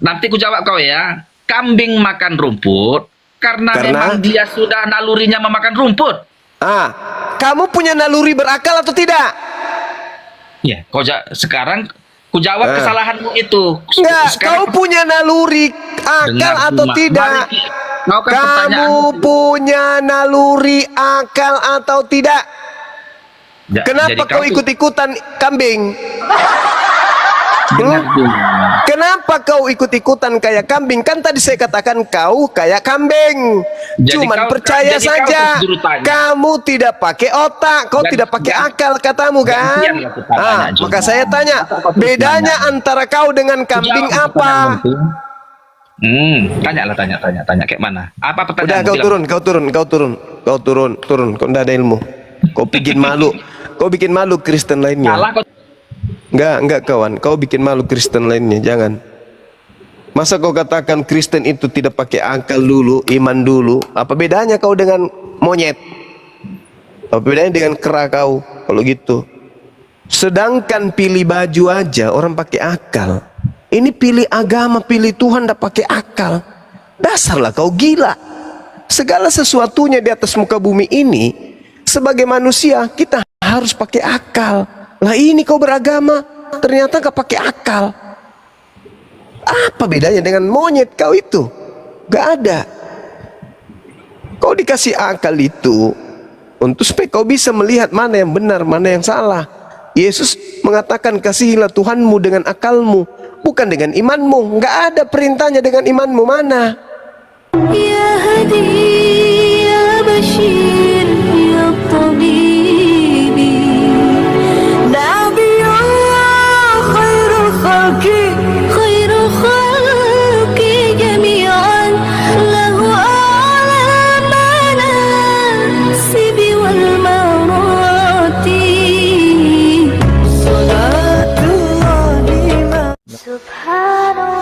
Nanti ku jawab kau ya. Kambing makan rumput karena memang dia sudah nalurinya memakan rumput. Kamu punya naluri berakal atau tidak? Ya, sekarang ku jawab kesalahanmu itu. Enggak, kau punya naluri akal atau tidak? Kamu punya naluri akal atau tidak? Kenapa kau ikut-ikutan kambing? Kenapa kau ikut-ikutan kayak kambing? Kan tadi saya katakan kau kayak kambing. Cuman percaya saja. Kamu tidak pakai otak, kau tidak pakai akal katamu kan? Maka saya tanya, bedanya antara kau dengan kambing apa? Tanya kayak mana? Apa pertanyaan? Udah kau turun. Kau tidak ada ilmu. Kau bikin malu Kristen lainnya. Enggak kawan, kau bikin malu Kristen lainnya, jangan. Masa kau katakan Kristen itu tidak pakai akal dulu, iman dulu? Apa bedanya kau dengan monyet? Apa bedanya dengan kera kau kalau gitu? Sedangkan pilih baju aja orang pakai akal. Ini pilih agama, pilih Tuhan tidak pakai akal. Dasarlah kau gila. Segala sesuatunya di atas muka bumi ini sebagai manusia kita harus pakai akal. Lah ini kau beragama ternyata gak pakai akal. Apa bedanya dengan monyet kau itu? Gak ada. Kau dikasih akal itu untuk supaya kau bisa melihat mana yang benar, mana yang salah. Yesus mengatakan kasihilah Tuhanmu dengan akalmu, bukan dengan imanmu. Gak ada perintahnya dengan imanmu, mana? Ya Hadi, ya Bashir, ya Tabibi, Nabiullah khairul khalqi jami'an, lahu a'la manasibi wal marati, salatullahi subhanallah.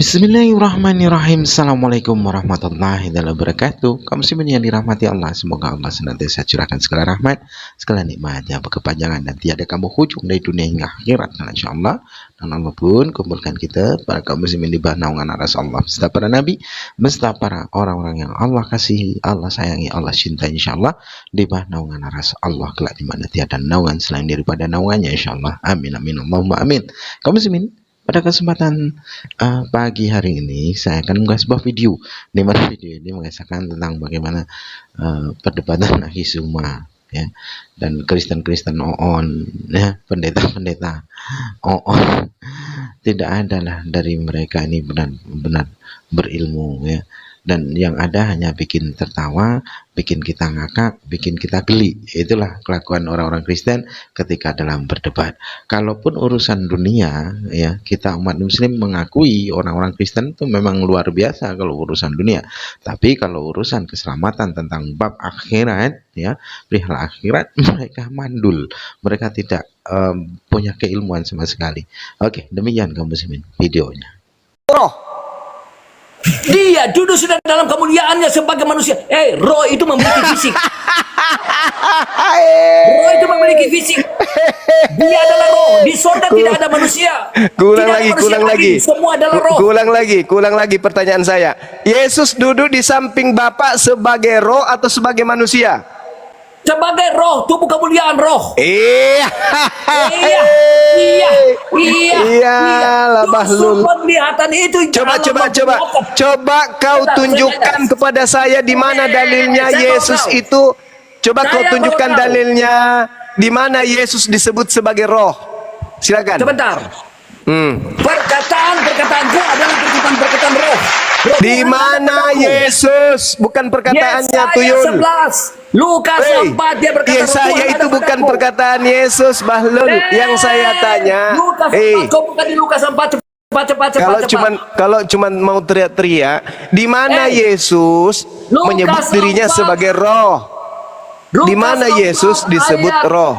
Bismillahirrahmanirrahim. Assalamualaikum warahmatullahi wabarakatuh. Kaum muslimin yang dirahmati Allah, semoga Allah senantiasa curahkan segala rahmat, segala nikmatnya berkepanjangan dan tiada kamu hujung dari dunia hingga akhirat, insyaallah. Dan Allah pun kumpulkan kita para kaum muslimin di bawah naungan aras Allah, beserta para nabi, beserta para orang-orang yang Allah kasihi, Allah sayangi, Allah cintai, insyaallah, di bawah naungan aras Allah kelak di mana tiada naungan selain daripada naungannya, insyaallah. Amin amin Allahumma amin. Kaum muslimin, pada kesempatan pagi hari ini saya akan mengunggah sebuah video, di mana video ini mengisahkan tentang bagaimana perdebatan Akhisuma, ya, dan Kristen-Kristen on, ya, pendeta-pendeta on. Tidak adalah dari mereka ini benar-benar berilmu, ya, dan yang ada hanya bikin tertawa, bikin kita ngakak, bikin kita geli. Itulah kelakuan orang-orang Kristen ketika dalam berdebat. Kalaupun urusan dunia, ya, kita umat muslim mengakui orang-orang Kristen itu memang luar biasa kalau urusan dunia. Tapi kalau urusan keselamatan tentang bab akhirat, ya, perihal akhirat, mereka mandul. Mereka tidak punya keilmuan sama sekali. Oke, demikian kaum muslimin videonya. Dia duduk sudah dalam kemuliaannya sebagai manusia. Roh itu memiliki fisik. Roh itu memiliki fisik. Dia adalah roh. Di surga tidak ada manusia. Kulang lagi. Semua adalah roh. Kulang lagi pertanyaan saya. Yesus duduk di samping Bapa sebagai roh atau sebagai manusia? Sebagai roh, tubuh kemuliaan roh. Iya lah Bahlul. Penglihatan itu Coba kau tunjukkan kepada saya di mana dalilnya Yesus itu. Coba kau tunjukkan dalilnya di mana Yesus disebut sebagai roh. Silakan. Sebentar. Perkataanku adalah perkataan roh. Di mana Yesus? Bukan perkataannya Tuyul. Lukas 4 dia berkata Yesaya itu bukan perkataan Yesus, Bahlul. Yang saya tanya, kau bukan di Lukas 4 cepat. Kalau cuman mau teriak-teriak, di mana Yesus menyebut dirinya sebagai roh? Di mana Yesus disebut roh?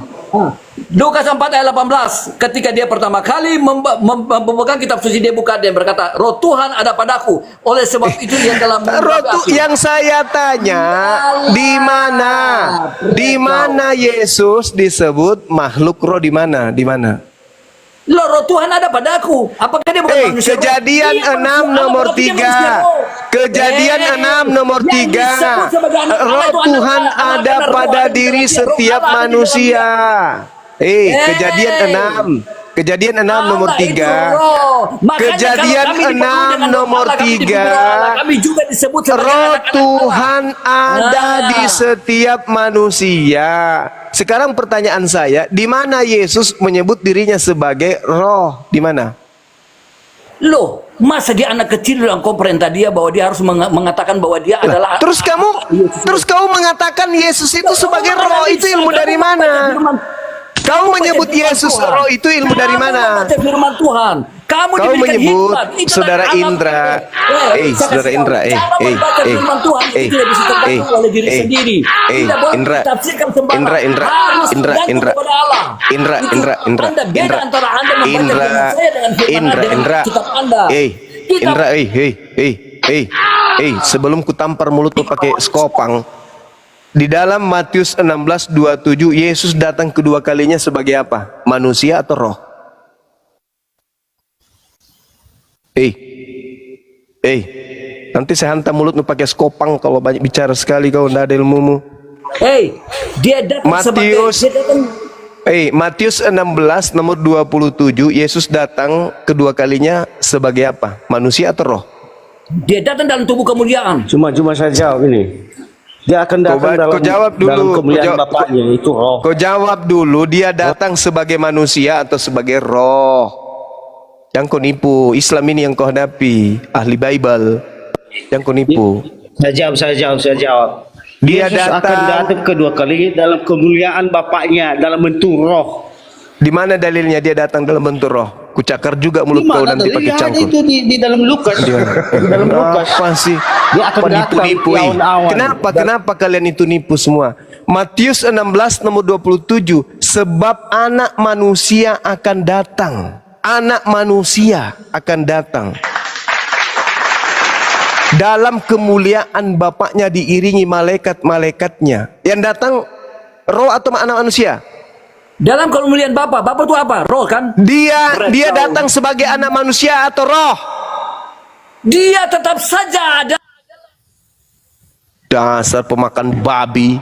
Lukas 4 ayat 18, ketika dia pertama kali memegang kitab suci, dia buka dan berkata, roh Tuhan ada padaku, oleh sebab itu dia dalam roh yang saya tanya, di mana Yesus disebut makhluk roh, di mana? Loh, roh Tuhan ada padaku. Apakah dia bukan manusia roh? Kejadian Iya, 6 manusia nomor Allah, berarti dia 3. manusia roh. Kejadian 6 nomor yang 3. disebut sebagai anak Allah Roh itu anak Tuhan Allah, ada karena roh pada ada di diri dalam dia, roh setiap Allah ada di dalam manusia. Kejadian Hey. 6. Kejadian 6 nomor Allah itu 3. roh. Makanya Kejadian kalau kami dipenuhi 6 dengan roh nomor Allah, kami dipenuhi 3. roh Allah, kami juga disebut sebagai Roh anak-anak Tuhan ada Nah. di setiap manusia. Sekarang pertanyaan saya, di mana Yesus menyebut dirinya sebagai roh? Di mana? Loh, masa dia anak kecil yang kau perintah dia bahwa dia harus mengatakan bahwa dia adalah Terus kamu mengatakan Yesus itu sebagai roh, itu ilmu dari mana? Kamu menyebut Yesus roh, itu ilmu dari mana? Baca firman Tuhan. Kamu Kau diberikan menyebut hikmat. Itulah Saudara alam. Indra. Saudara Indra, Cara membaca firman Tuhan itu tidak bisa terbantu oleh diri sendiri. Tidak boleh Indra, ditafsirkan sembarang. Indra, Harus bergantung kepada Allah. Indra, Itu Indra, Indra, Anda beda Indra, antara Anda membaca Indra, firman saya dengan firman Indra, dengan Indra, kitab Anda. Kitab Indra, sebelum kutampar mulutmu pakai skopang. Di dalam Matius 16:27 Yesus datang kedua kalinya sebagai apa? Manusia atau roh? Nanti saya hantam mulutmu pakai skopang kalau banyak bicara sekali kau, tidak ada ilmumu. Dia datang Matius 16 nomor 27 Yesus datang kedua kalinya sebagai apa? Manusia atau roh? Dia datang dalam tubuh kemuliaan. Cuma saya jawab ini. Dia akan datang Kau jawab dulu. dalam kemuliaan Bapaknya, itu roh. Kau jawab dulu, dia datang sebagai manusia atau sebagai roh? Yang kau nipu, Islam ini yang kau hadapi, ahli Bible. Yang kau nipu. Saya jawab. Dia Yesus akan datang kedua kali dalam kemuliaan Bapaknya, dalam bentuk roh. Di mana dalilnya dia datang dalam bentuk roh? Kucakar juga mulut kau nanti pakai cangkul. Itu di dalam Lukas. Di dalam Lukas. Apa sih? Dia akan datang Nipu-nipu. di awan-awan. Kenapa kalian itu nipu semua? Matius 16 nomor 27, sebab anak manusia akan datang. Anak manusia akan datang dalam kemuliaan Bapaknya diiringi malaikat-malaikatnya. Yang datang roh atau anak manusia? Dalam kemuliaan Bapa itu apa? Roh kan? Dia datang sebagai anak manusia atau roh? Dia tetap saja ada. Dasar pemakan babi,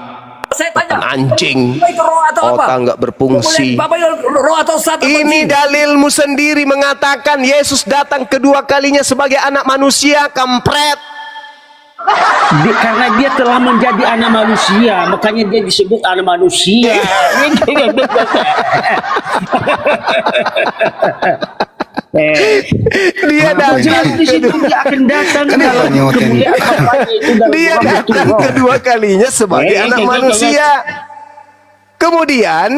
Saya tanya, anjing, itu roh atau apa? otak nggak berfungsi. Kemuliaan Bapa itu roh atau satu? Ini dalilmu sendiri mengatakan Yesus datang kedua kalinya sebagai anak manusia, kampret. Karena dia telah menjadi anak manusia, makanya dia disebut anak manusia. Dia datang di situ dia akan datang dalam kemuliaan Bapaknya itu dalam dia bentuk datang roh. kedua kalinya sebagai anak manusia. Kemudian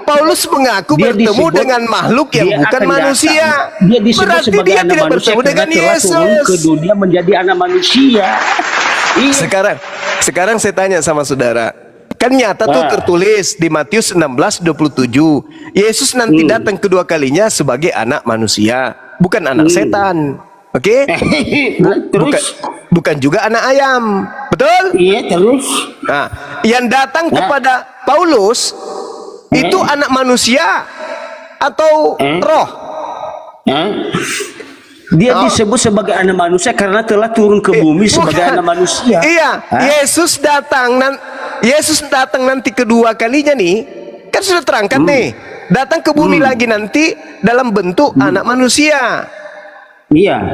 Paulus mengaku Dia bertemu disebut- dengan makhluk yang dia bukan akan manusia. datang. Dia disebut Berarti sebagai dia anak tidak manusia bertemu dengan karena telah turun Yesus. ke dunia menjadi anak manusia. Iya. Sekarang saya tanya sama saudara. Kan nyata tuh tertulis di Matius 16:27. Yesus nanti datang kedua kalinya sebagai anak manusia, bukan anak setan. Oke? Terus? Bukan juga anak ayam. Betul? Iya, terus. Nah, yang datang kepada Paulus itu anak manusia atau roh? Dia disebut sebagai anak manusia karena telah turun ke bumi sebagai Bukan. anak manusia. Iya, Yesus datang nanti kedua kalinya nih, kan sudah terangkat nih, datang ke bumi lagi nanti dalam bentuk anak manusia. Iya.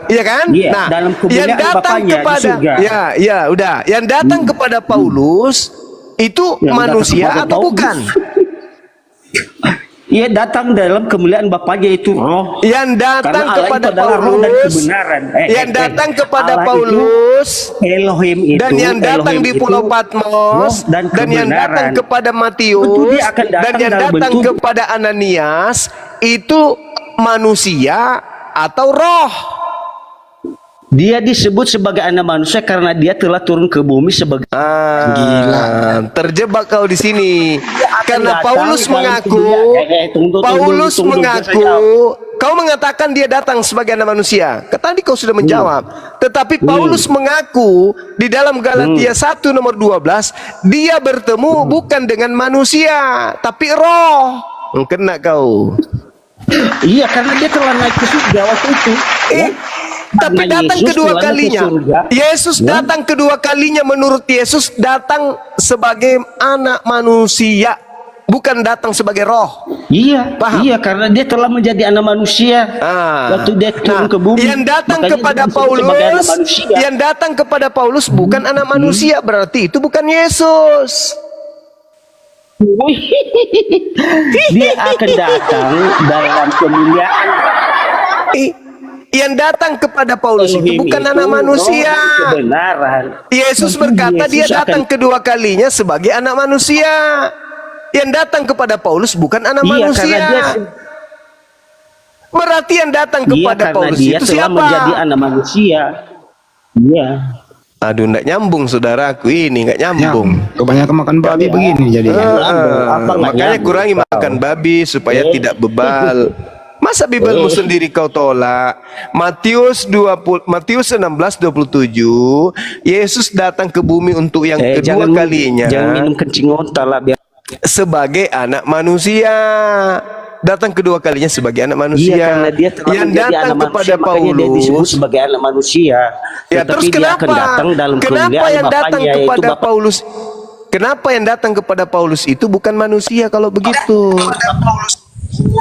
Iya kan? Iya, Nah, dalam kemuliaan yang datang Bapaknya di kepada surga. ya udah, yang datang kepada Paulus itu Yang manusia datang kepada atau Paulus. bukan? Ia datang dalam kemuliaan Bapaknya itu roh. Yang datang Karena Allah kepada itu adalah roh dan Paulus, kebenaran. yang datang kepada Allah itu, Paulus, Elohim itu, dan yang datang Elohim di itu Pulau Patmos, roh dan yang datang kebenaran. kepada Tentu Matius, dia akan datang dan yang dalam datang bentuk- kepada Ananias itu manusia atau roh? Dia disebut sebagai anak manusia karena dia telah turun ke bumi sebagai Gila, terjebak kau di sini. Karena datang Paulus dalam mengaku, tunggu, saya kau mengatakan dia datang sebagai anak manusia. Tadi kau sudah menjawab. Tetapi Paulus mengaku di dalam Galatia 1 nomor 12, dia bertemu bukan dengan manusia, tapi roh. Kena kau. Iya, karena dia telah naik ke surga waktu itu. Ya. Tapi Karena datang Yesus kedua telah naik ke kalinya. surga. Yesus Ya. datang kedua kalinya, menurut Yesus datang sebagai anak manusia, bukan datang sebagai roh. Iya, Paham? iya, karena dia telah menjadi anak manusia. Waktu dia turun ke bumi. yang datang makanya kepada dia disebut sebagai anak Paulus, manusia. yang datang kepada Paulus bukan anak manusia, berarti itu bukan Yesus. Dia akan datang dalam kemuliaan. Yang datang kepada Paulus itu Elohim bukan itu anak manusia. roh kebenaran. Yesus Maka berkata dia Yesus datang akan- kedua kalinya sebagai anak manusia. Yang datang kepada Paulus bukan anak Iya, manusia. karena dia Berarti yang datang kepada karena Paulus dia itu telah siapa? menjadi anak manusia. Iya. Aduh, nggak nyambung saudaraku, ini nggak nyambung. Kebanyakan makan babi begini jadinya. Apa nggak Makanya nyambung? kurangi makan babi supaya tidak bebal. Masa Bibelmu sendiri kau tolak? Matius 16:27, Yesus datang ke bumi untuk yang kedua kalinya Jangan minum kencing onta lah biar. sebagai anak manusia. Datang kedua kalinya sebagai anak manusia. Iya, karena dia telah yang menjadi datang anak kepada manusia, makanya dia disebut Paulus. sebagai anak manusia. Ya, Tetapi terus dia kenapa? akan datang dalam Kenapa kemuliaan yang datang Bapaknya, yaitu kepada Bapak. Paulus? Kenapa yang datang kepada Paulus itu bukan manusia kalau begitu?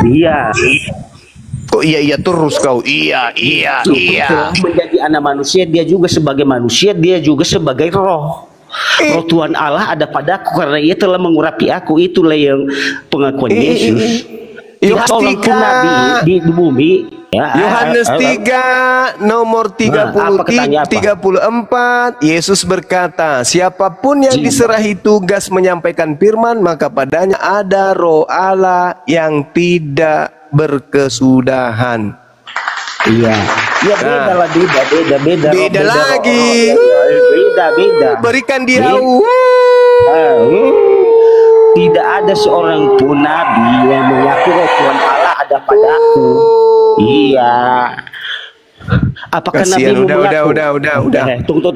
Iya. Kok iya terus kau? Iya. Telah menjadi anak manusia, dia juga sebagai manusia, dia juga sebagai roh. Roh Tuhan Allah ada padaku karena ia telah mengurapi aku. Itulah yang pengakuan Yesus. Tidak Yohanes seorang pun 3. nabi di bumi. Ya, Yohanes 3 nomor 34, Yesus berkata, siapapun yang diserahi tugas menyampaikan firman, maka padanya ada roh Allah yang tidak berkesudahan. Iya. Ya beda lah, beda. Beda lagi. Beda. Berikan dia. Tidak ada seorang pun nabi yang mengaku roh Tuhan Allah ada padaku. Iya. Apakah Kasihan, Nabi mengaku? udah. Tunggu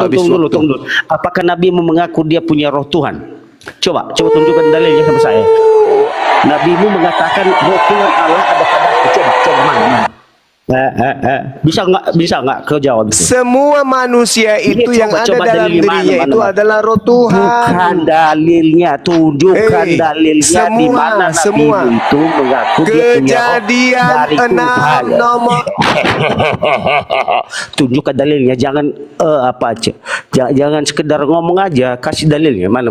dulu. Apakah Nabi mengaku dia punya roh Tuhan? Coba tunjukkan dalilnya sama saya. Nabimu mengatakan roh Tuhan Allah ada padaku. Coba mana? Bisa nggak kau jawab itu? Semua manusia itu Iya, yang coba ada dalam dalil dirinya mana? itu adalah roh Tuhan. Bukan dalilnya, tunjukkan dalilnya di mana semua. Nabi itu mengaku dia punya roh Kejadian dari 6 Tuhan. nomor Tunjukkan dalilnya, jangan jangan sekedar ngomong aja, kasih dalilnya mana.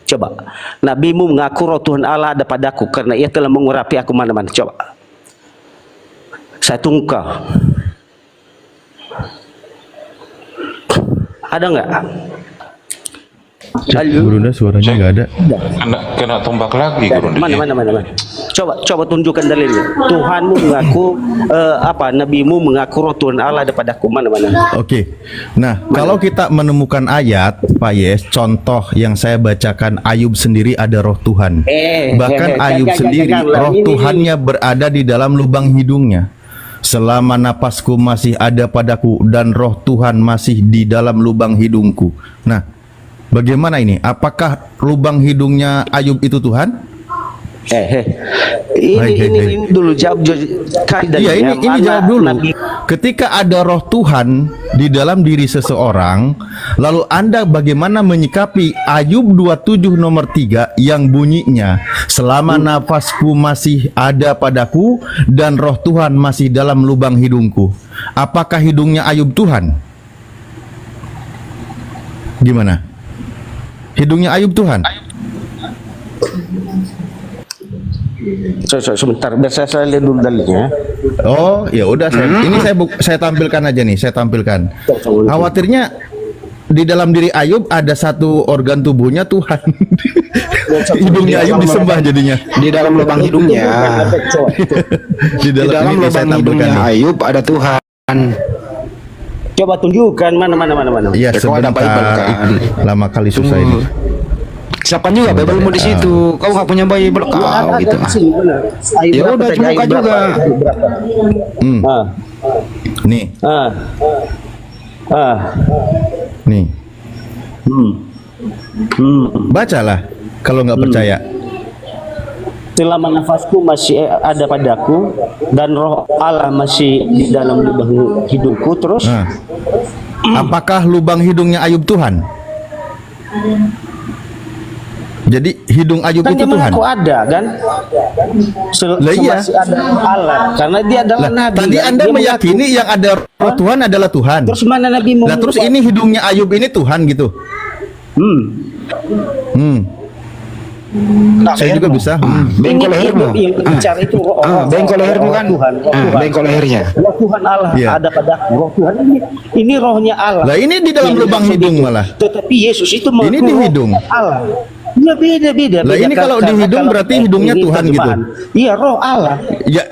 Coba. Nabimu mengaku roh Tuhan Allah ada padaku karena ia telah mengurapi aku mana. Coba. Saya tunggu kau. Ada nggak? Gurunda suaranya nggak ada. Kena tombak lagi Gurunda. Mana. Coba tunjukkan dalilnya. Tuhanmu mengaku Nabimu mengaku roh Tuhan Allah ada padaku mana. Oke. Nah, kalau kita menemukan ayat, Pak Yes, contoh yang saya bacakan, Ayub sendiri ada roh Tuhan. Bahkan Ayub sendiri roh Tuhannya berada di dalam lubang hidungnya. Selama napasku masih ada padaku dan roh Tuhan masih di dalam lubang hidungku. Nah, bagaimana ini? Apakah lubang hidungnya Ayub itu Tuhan? Ini dulu jawab. Iya, ini jawab dulu. Ketika ada roh Tuhan di dalam diri seseorang, lalu Anda bagaimana menyikapi Ayub 27 nomor 3 yang bunyinya, selama nafasku masih ada padaku dan roh Tuhan masih dalam lubang hidungku. Apakah hidungnya Ayub Tuhan? Gimana? Hidungnya Ayub Tuhan? Sebentar, biar saya lihat dulu dalilnya. Oh, ya udah saya tampilkan aja nih, saya tampilkan. Khawatirnya di dalam diri Ayub ada satu organ tubuhnya Tuhan. Hidungnya Ayub disembah jadinya. Di dalam lubang hidungnya. Di Di dalam ini saya lubang tampilkan hidungnya nih. Ayub ada Tuhan. Coba tunjukkan mana. Iya, Kau ada Bible sebentar. kan? Lama kali susah ini. Siapkan juga Bible di situ. Kau nggak punya Bible kau gitu. Ya udah, buka juga. Nih. Nih. Bacalah kalau nggak percaya. selama nafasku masih ada padaku dan roh Allah masih di dalam lubang hidungku, terus Apakah lubang hidungnya Ayub Tuhan? Jadi hidung Ayub kan itu dia Tuhan. mengaku ada kan? Lah iya. Masih ada Allah karena dia adalah nabi. Tadi kan? Anda Dia meyakini mengaku. yang ada roh Tuhan adalah Tuhan. Terus mana nabi Nah, terus ini hidungnya Ayub ini Tuhan gitu. Saya juga bisa. Bengkol lehermu. Yang bicara itu Bengkol lehermu kan. Tuhan, roh Tuhan. Bengkol lehernya. Roh Tuhan Allah Iya. ada padaku. Roh Tuhan ini rohnya Allah. Lah ini di dalam Yang lubang maksud hidung itu. malah. Tetapi Yesus itu Ini di roh hidung. Allah. Ya beda. Lah ini kalau di hidung berarti hidungnya Tuhan gitu. Iya, roh Allah. Ya,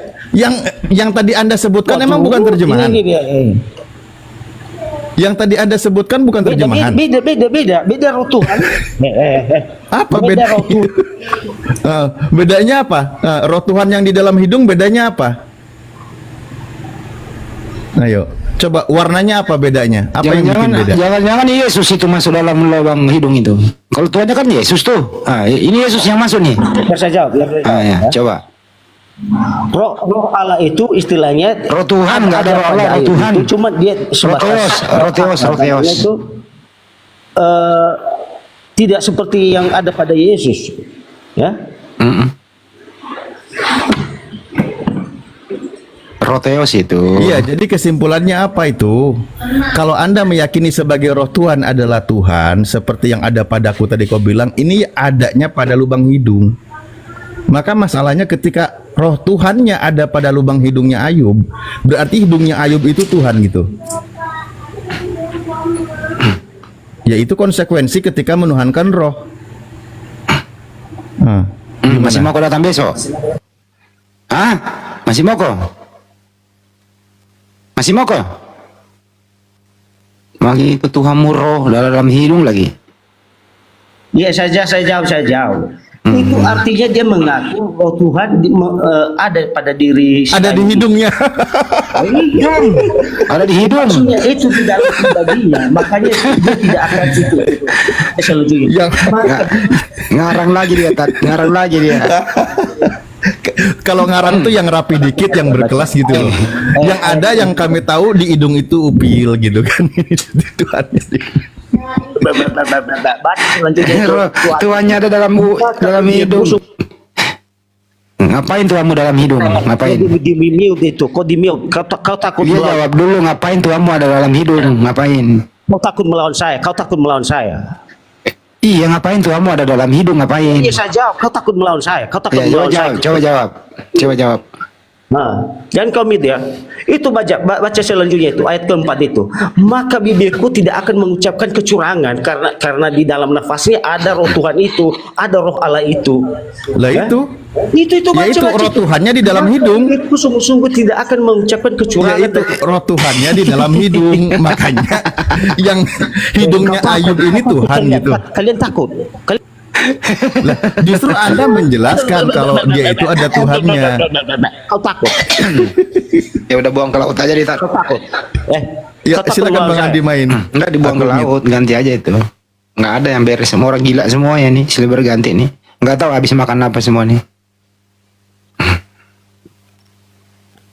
yang tadi Anda sebutkan emang bukan terjemahan. Ini dia. Yang tadi Anda sebutkan bukan terjemahan. Beda roh Tuhan. Apa Beda beda? roh Tuhan. Bedanya apa? Roh Tuhan yang di dalam hidung bedanya apa? Ayo, coba warnanya apa bedanya? Apa yang bikin beda? Jangan-jangan Yesus itu masuk dalam lubang hidung itu. Kalau Tuhannya kan Yesus tuh. Ini Yesus yang masuk nih. Biar saya jawab. Ya, coba. Roh Allah itu istilahnya Roh Tuhan, nggak ada roh Allah, roh Tuhan. Itu cuma dia sebatas Roh Theos. itu tidak seperti yang ada pada Yesus, ya. Roh Theos itu. Iya, jadi kesimpulannya apa itu? Kalau Anda meyakini sebagai roh Tuhan adalah Tuhan, seperti yang ada padaku tadi kau bilang, ini adanya pada lubang hidung. Maka masalahnya ketika roh Tuhannya ada pada lubang hidungnya Ayub, berarti hidungnya Ayub itu Tuhan gitu. Yaitu konsekuensi ketika menuhankan roh. Masih mau kau datang besok? Masih mau kau? Masih mau kau? Lagi itu Tuhanmu roh dalam hidung lagi. Ya saya jawab. Itu artinya dia mengaku roh Tuhan ada pada diri. Ada di hidungnya. Ada di hidung. Maksudnya itu di dalam pribadinya, makanya dia tidak akan situ. Yang Ngarang lagi dia. Kalau ngarang tuh yang rapi dikit, yang berkelas gitu loh. Yang ada yang kami tahu di hidung itu upil gitu kan. Tuhannya. Tuannya ada dalam hidung. Ngapain tuamu dalam hidung? Ngapain? Di mute itu, kau di mute. Kau takut Dia melawan. jawab dulu, ngapain tuamu ada dalam hidung? Ngapain? Kau takut melawan saya. Kau takut melawan saya. Iya, ngapain tuamu ada dalam hidung? Ngapain? Iya saya jawab. Kau takut melawan saya. Kau takut Ya, melawan saya. coba jawab. Nah, jangan kau mute ya. Itu baca selanjutnya itu ayat keempat itu. Maka bibirku tidak akan mengucapkan kecurangan karena di dalam nafasnya ada roh Tuhan itu, ada roh Allah itu. Lah Ya? itu. Itu Ya itu roh Tuhannya di dalam hidung. Bibirku sungguh-sungguh tidak akan mengucapkan Ya kecurangan. itu roh Tuhannya di dalam hidung. Makanya yang hidungnya Ayub ini Tuhan gitu. Kalian takut? Lah, justru Anda menjelaskan kalau dia itu ada Tuhannya. Kau takut? Ya udah buang ke laut aja di Kau takut? Ya kau takut silakan melawan Bang saya? Andi main. Enggak dibuang ke Aku mute. laut, ganti aja itu. Nggak ada yang beres, semua orang gila semuanya nih, silih berganti nih. Nggak tahu habis makan apa semua nih.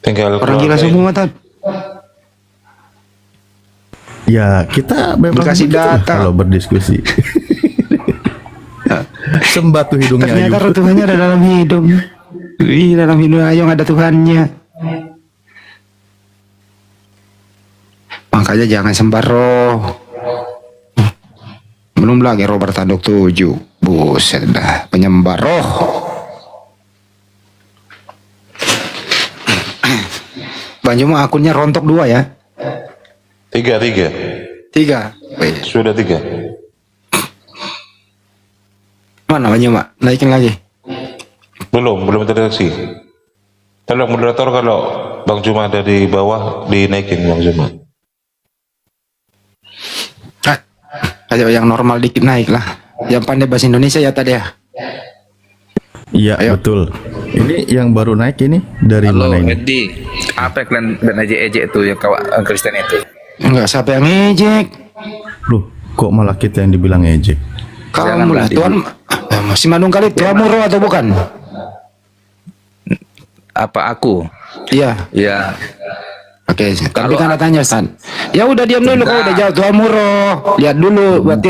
Tinggal Orang gila keluarga semua tadi. Ya kita memang Dikasih begitu lah data. kalau berdiskusi. Sembah tuh hidungnya Ternyata Ayub. Tuhannya ada dalam hidung. Dalam hidung Ayung ada Tuhannya. Makanya jangan sembah roh. Belum lagi roh bertanduk 7. Buset dah, penyembah roh. Bang Juma akunnya rontok 2 ya. 3. 3. Sudah 3. Mana Bang Juma? Naikin lagi. Belum terdeteksi. Tolong moderator kalau Bang Juma ada di bawah dinaikin Bang Juma. Ayo yang normal dikit naik lah. Yang pandai bahasa Indonesia ya tadi ya. Iya Ayo. betul. Ini yang baru naik ini dari Halo mana ini? Edi, apa yang kalian dan ejek itu yang kawan Kristen itu? Enggak, siapa yang ngejek? Loh, kok malah kita yang dibilang ejek? Kamu Janganlah lah, Tuhan masih mandung kali. Tuhanmu roh atau bukan? Apa aku? Iya. Ya. Oke, tapi Kalau kan tanya Ustaz. Ya udah diam dulu, kau udah jawab Tuhanmu roh. Lihat dulu, berarti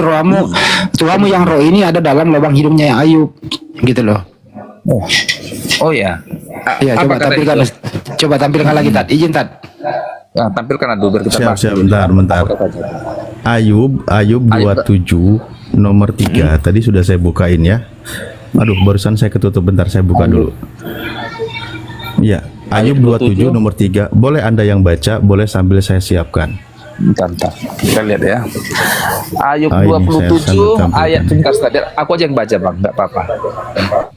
Tuhanmu yang roh ini ada dalam lubang hidungnya yang Ayub, gitu loh. Oh ya. Iya, Apa coba kata tampilkan, itu? coba tampilkan lagi Tat. Izin Tat. Nah, tampilkan dulu biar kita bahas Siap, dulu. bentar. Ayub 27 nomor 3. Tadi sudah saya bukain ya. Aduh, barusan saya ketutup, bentar saya buka dulu. Ya, Ayub 27 nomor 3. Boleh Anda yang baca, boleh sambil saya siapkan. Bentar. Kita lihat ya. Ayub Ah, ini saya 27 sambil ayat tampilkan. sebentar. Aku aja yang baca, Bang, enggak apa-apa.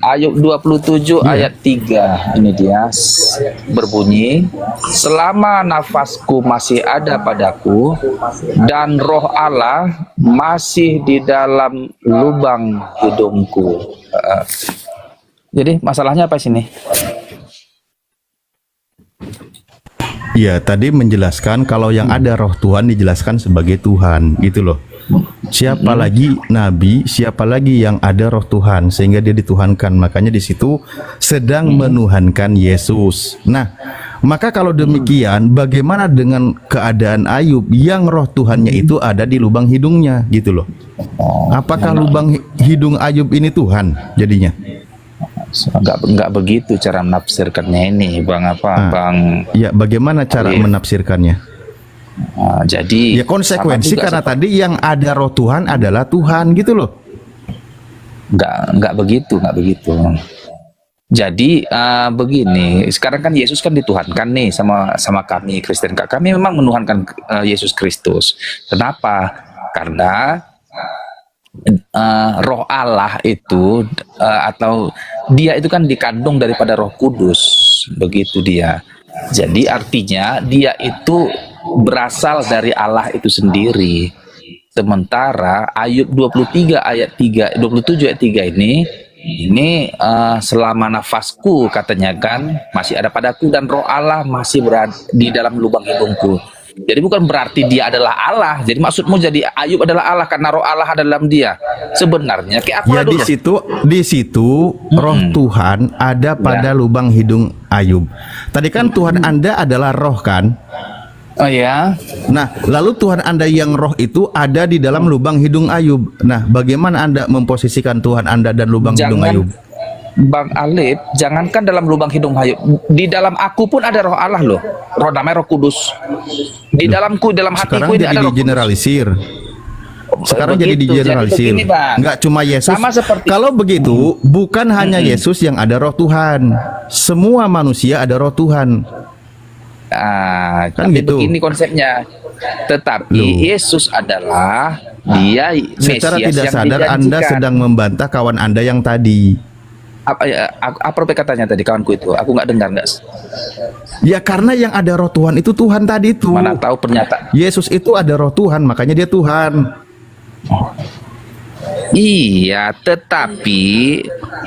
Ayub 27 ayat 3. Ini dia berbunyi, selama nafasku masih ada padaku dan roh Allah masih di dalam lubang hidungku. Jadi masalahnya apa sini? Iya, tadi menjelaskan kalau yang ada roh Tuhan dijelaskan sebagai Tuhan, gitu loh. Siapa lagi nabi, siapa lagi yang ada roh Tuhan sehingga dia dituhankan. Makanya di situ sedang menuhankan Yesus. Nah, maka kalau demikian, bagaimana dengan keadaan Ayub yang roh Tuhannya itu ada di lubang hidungnya, gitu loh. Apakah lubang hidung Ayub ini Tuhan jadinya? Enggak begitu cara menafsirkannya ini, Bang Bang. Ya, bagaimana cara menafsirkannya? Jadi Ya konsekuensi karena tadi yang ada roh Tuhan adalah Tuhan, gitu loh. Enggak begitu. Jadi begini, sekarang kan Yesus kan dituhankan nih sama kami Kristen. Kami memang menuhankan Yesus Kristus. Kenapa? Karena roh Allah itu atau dia itu kan dikandung daripada Roh Kudus, begitu dia. Jadi artinya dia itu berasal dari Allah itu sendiri. Sementara Ayub 27 ayat 3 ini selama nafasku katanya kan masih ada padaku dan roh Allah masih berada di dalam lubang hidungku. Jadi bukan berarti dia adalah Allah. Jadi maksudmu jadi Ayub adalah Allah karena roh Allah ada dalam dia. Sebenarnya kayak aku Ya di situ roh Tuhan ada pada lubang hidung Ayub. Tadi kan Tuhan Anda adalah roh kan? Oh ya. Nah, lalu Tuhan Anda yang roh itu ada di dalam lubang hidung Ayub. Nah, bagaimana Anda memposisikan Tuhan Anda dan lubang hidung Ayub? Bang Alif, jangankan dalam lubang hidung Ayub, di dalam aku pun ada roh Allah loh. Roh namanya Roh Kudus. Di dalamku, dalam hatiku Sekarang ini jadi ada Roh Kudus. digeneralisir. Sekarang jadi Begitu. digeneralisir. Jadi begini, Bang. Enggak cuma Yesus. Sama seperti Kalau begitu, bukan hanya Yesus yang ada roh Tuhan. Semua manusia ada roh Tuhan. Kan tapi gitu. begini konsepnya. Tetapi Loh. Yesus adalah dia Secara Mesias tidak yang sadar Anda dijanjikan. sedang membantah kawan Anda yang tadi. Apa katanya tadi kawanku itu? Aku nggak dengar nggak. Ya karena yang ada roh Tuhan itu Tuhan tadi itu. Mana tahu pernyataan. Yesus itu ada roh Tuhan, makanya dia Tuhan. Iya, tetapi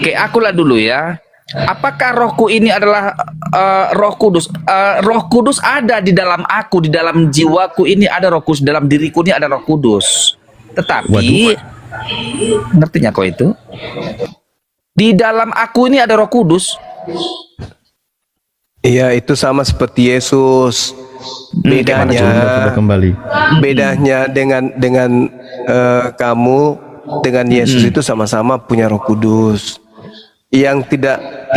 kayak akulah dulu ya. Apakah rohku ini adalah Roh Kudus? Roh Kudus ada di dalam aku, di dalam jiwaku ini ada Roh Kudus, dalam diriku ini ada Roh Kudus. Tetapi ngertinya kok itu? Di dalam aku ini ada Roh Kudus. Iya, itu sama seperti Yesus. Sudah Bedanya kembali. bedanya dengan kamu dengan Yesus itu sama-sama punya Roh Kudus. Yang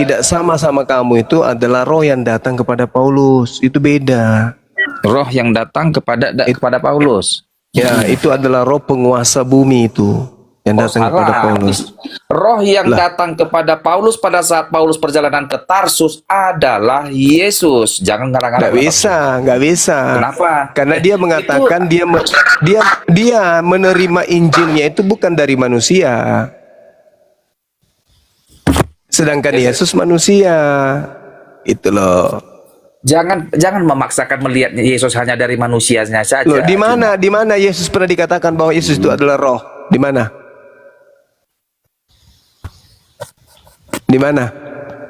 tidak sama-sama kamu itu adalah roh yang datang kepada Paulus. Itu beda. Roh yang datang kepada Paulus. Ya, itu adalah roh penguasa bumi itu yang datang kepada Salah. Paulus. Roh yang datang kepada Paulus pada saat Paulus perjalanan ke Tarsus adalah Yesus. Jangan ngarang-ngarang. Nggak bisa. Kenapa? Karena dia mengatakan dia menerima Injilnya itu bukan dari manusia. Sedangkan Yesus manusia. Itu loh. Jangan memaksakan melihat Yesus hanya dari manusianya saja. Loh, di mana Yesus pernah dikatakan bahwa Yesus itu adalah roh? Di mana? Di mana?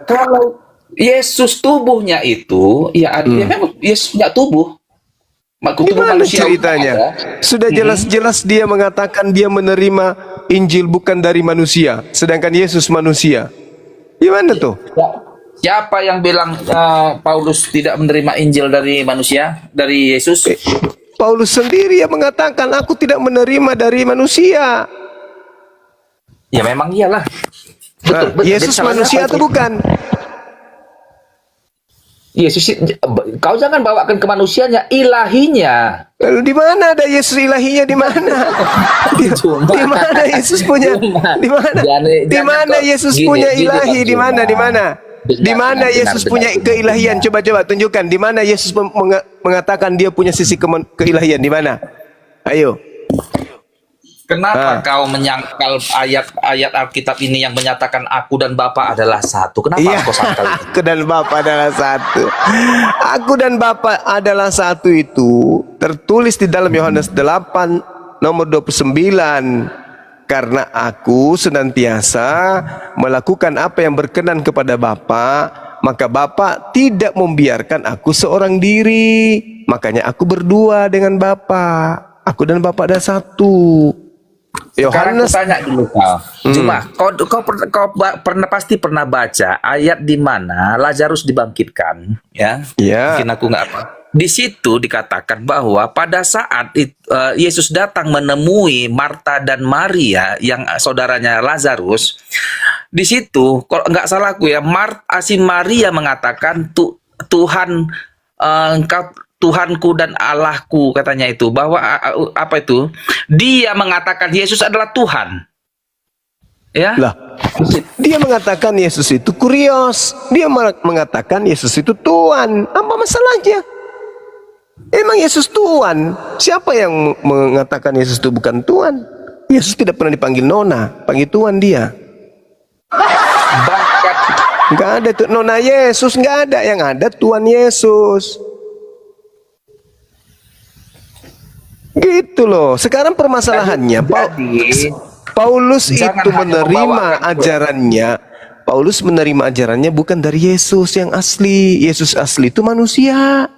Kalau Yesus tubuhnya itu, ya memang Yesus punya tubuh. Tubuh Gimana manusia ceritanya? ada. Sudah jelas-jelas dia mengatakan dia menerima Injil bukan dari manusia, sedangkan Yesus manusia. Gimana tuh? Siapa yang bilang Paulus tidak menerima Injil dari manusia, dari Yesus? Paulus sendiri yang mengatakan, aku tidak menerima dari manusia. Ya memang iyalah. Nah, Yesus Jadi manusia salahnya atau bukan? Yesus, kau jangan bawakan ke manusianya, ilahinya. Lalu di mana ada Yesus ilahinya, di mana? Di mana Yesus punya? Di mana? Di mana Yesus punya ilahi? Di mana? Di mana? Di mana Yesus punya keilahian? Coba tunjukkan di mana Yesus mengatakan dia punya sisi keilahian, di mana? Ayo. Kenapa kau menyangkal ayat-ayat Alkitab ini yang menyatakan aku dan Bapa adalah satu? Kenapa kau sangkal itu? Aku dan Bapa adalah satu. Aku dan Bapa adalah satu itu tertulis di dalam Yohanes 8 nomor 29. Karena aku senantiasa melakukan apa yang berkenan kepada Bapa, maka Bapa tidak membiarkan aku seorang diri. Makanya aku berdua dengan Bapa. Aku dan Bapa ada satu. Sekarang Yohanes, aku tanya dulu kau. Cuma kau pasti pernah baca ayat di mana Lazarus dibangkitkan, ya? Ya. Mungkin aku nggak apa. Di situ dikatakan bahwa pada saat Yesus datang menemui Marta dan Maria yang saudaranya Lazarus, di situ kalau nggak salah aku ya, Maria mengatakan Tuhan, engkau Tuhanku dan Allahku, katanya itu, bahwa apa itu? Dia mengatakan Yesus adalah Tuhan. Ya. lah, dia mengatakan Yesus itu kurios. Dia mengatakan Yesus itu Tuhan. Apa masalahnya? Emang Yesus Tuhan? Siapa yang mengatakan Yesus itu bukan Tuhan? Yesus tidak pernah dipanggil Nona, panggil Tuhan dia. Bahkan Nggak ada tuh Nona Yesus, nggak ada. Yang ada Tuhan Yesus. Gitu loh. Sekarang permasalahannya, Paulus itu menerima ajarannya. Paulus menerima ajarannya bukan dari Yesus yang asli. Yesus asli itu manusia.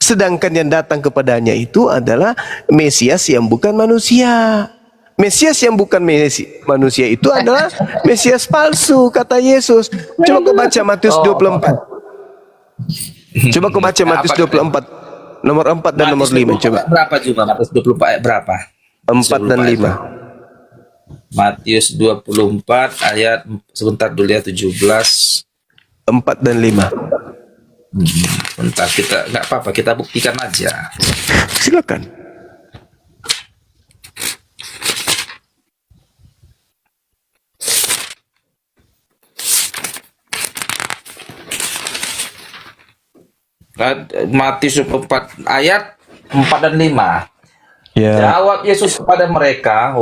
Sedangkan yang datang kepadanya itu adalah Mesias yang bukan manusia. Mesias yang bukan manusia itu adalah Mesias palsu, kata Yesus. Coba kau baca Matius 24. Coba kau baca Matius 24. Nomor 4 dan nomor 5. Coba. Berapa juga Matius 24 ayat berapa? 4 dan 5. Matius 24 ayat, sebentar dulu ya, 17. 4 dan 5. Bentar, kita nggak apa-apa, kita buktikan aja. Silakan. Matius 24 ayat 4 dan 5. Ya. Jawab Yesus kepada mereka,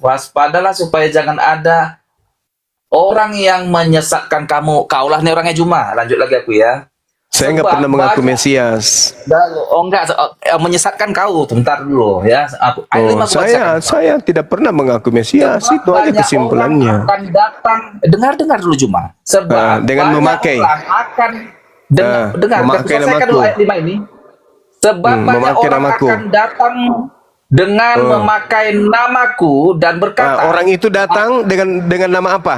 waspadalah supaya jangan ada orang yang menyesatkan kamu. Kaulah nih orangnya Juma. Lanjut lagi aku ya. Saya nggak pernah mengaku Mesias. Menyesatkan kau. Bentar dulu ya. Saya tidak pernah mengaku Mesias. Itu aja kesimpulannya. Akan datang. Dengar dulu Juma. Sebab dengan memakai memakai namaku. Ayat 5 ini. Sebab banyak orang akan datang dengan memakai namaku dan berkata. Orang itu datang dengan nama apa?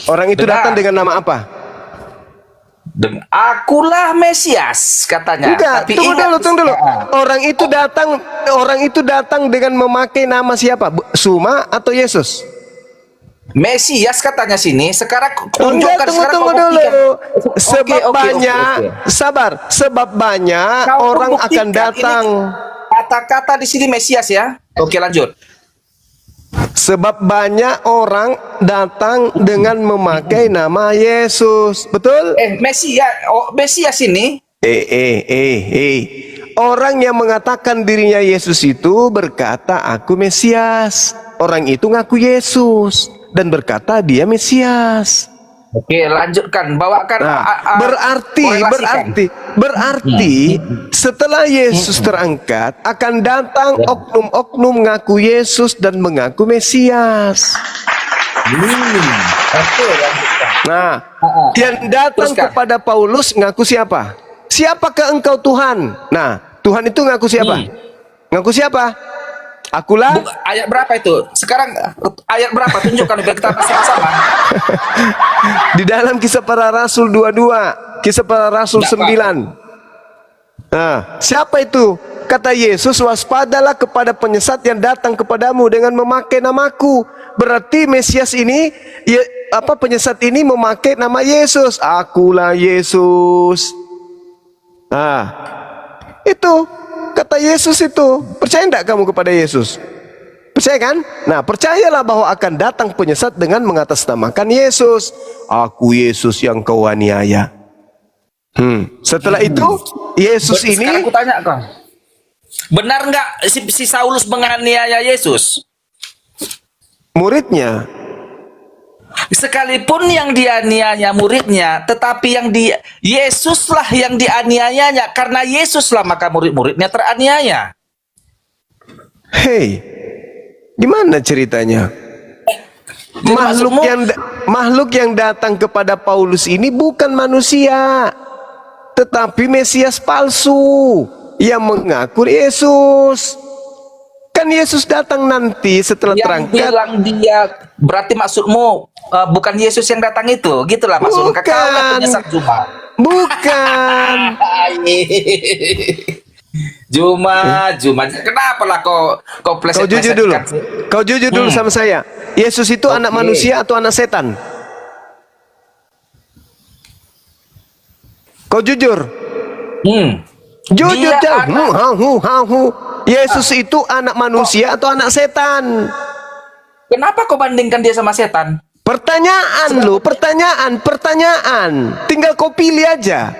Orang itu datang dengan nama apa? Akulah Mesias, katanya. Enggak, tapi tunggu dulu. Orang itu datang dengan memakai nama siapa? Suma atau Yesus? Mesias katanya sini. Sekarang tunjukkan. Tunggu dulu. Sebab banyak orang akan datang. Kata-kata di sini Mesias ya. Oke, lanjut. Sebab banyak orang datang dengan memakai nama Yesus. Betul? Mesias ini. Orang yang mengatakan dirinya Yesus itu berkata, aku Mesias. Orang itu ngaku Yesus dan berkata dia Mesias. Oke, lanjutkan. Bawakan. Berarti setelah Yesus terangkat akan datang oknum-oknum mengaku Yesus dan mengaku Mesias. Nah, yang datang kepada Paulus ngaku siapa? Siapakah engkau Tuhan? Nah, Tuhan itu ngaku siapa? Ngaku siapa? Akulah Ayat berapa itu? Sekarang ayat berapa? Tunjukkan biar kita sama-sama. di dalam Kisah Para Rasul 22, Kisah Para Rasul Nggak 9. Nah, siapa itu? Kata Yesus, waspadalah kepada penyesat yang datang kepadamu dengan memakai namaku. Berarti Mesias ini, penyesat ini memakai nama Yesus. Akulah Yesus. Nah, itu kata Yesus itu. Percaya enggak kamu kepada Yesus? Percaya kan? Nah, percayalah bahwa akan datang penyesat dengan mengatasnamakan Yesus. Aku Yesus yang kau aniaya. Setelah itu Yesus Sekarang ini aku tanya kau. Benar nggak si Saulus menganiaya Yesus? muridnya. Sekalipun yang dianiaya muridnya, tetapi yang Yesuslah yang dianiayanya. Karena Yesuslah maka murid-muridnya teraniaya. Hei, gimana ceritanya? Makhluk yang datang kepada Paulus ini bukan manusia, tetapi Mesias palsu yang mengaku Yesus. Kan Yesus datang nanti setelah Yang terangkat. bilang dia, berarti maksudmu bukan Yesus yang datang itu, gitulah maksudmu. Kau lah penyesat Juma. Bukan. Juma. Kenapa lah kau Kau jujur dulu. Kau jujur dulu sama saya. Yesus itu anak manusia atau anak setan? Kau jujur. Jujur jauh. Yesus itu anak manusia atau anak setan? Kenapa kau bandingkan dia sama setan? Pertanyaan lu, pertanyaan. Tinggal kau pilih aja.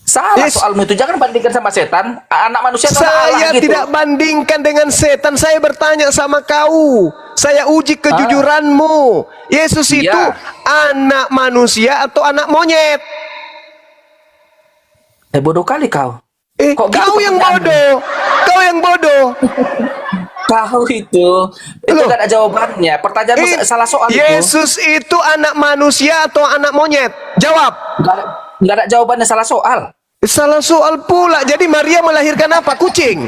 Salah soalmu itu, jangan bandingkan sama setan. Anak manusia sama Allah Saya gitu. tidak bandingkan dengan setan. Saya bertanya sama kau. Saya uji kejujuranmu. Yesus itu anak manusia atau anak monyet? Bodoh kali kau. Kau gitu yang bodoh. Kau yang bodoh. Kau itu gak ada jawabannya. Pertanyaanmu salah soal itu. Yesus itu anak manusia atau anak monyet? Jawab. Gak ada jawabannya, salah soal. Salah soal pula. Jadi Maria melahirkan apa? Kucing.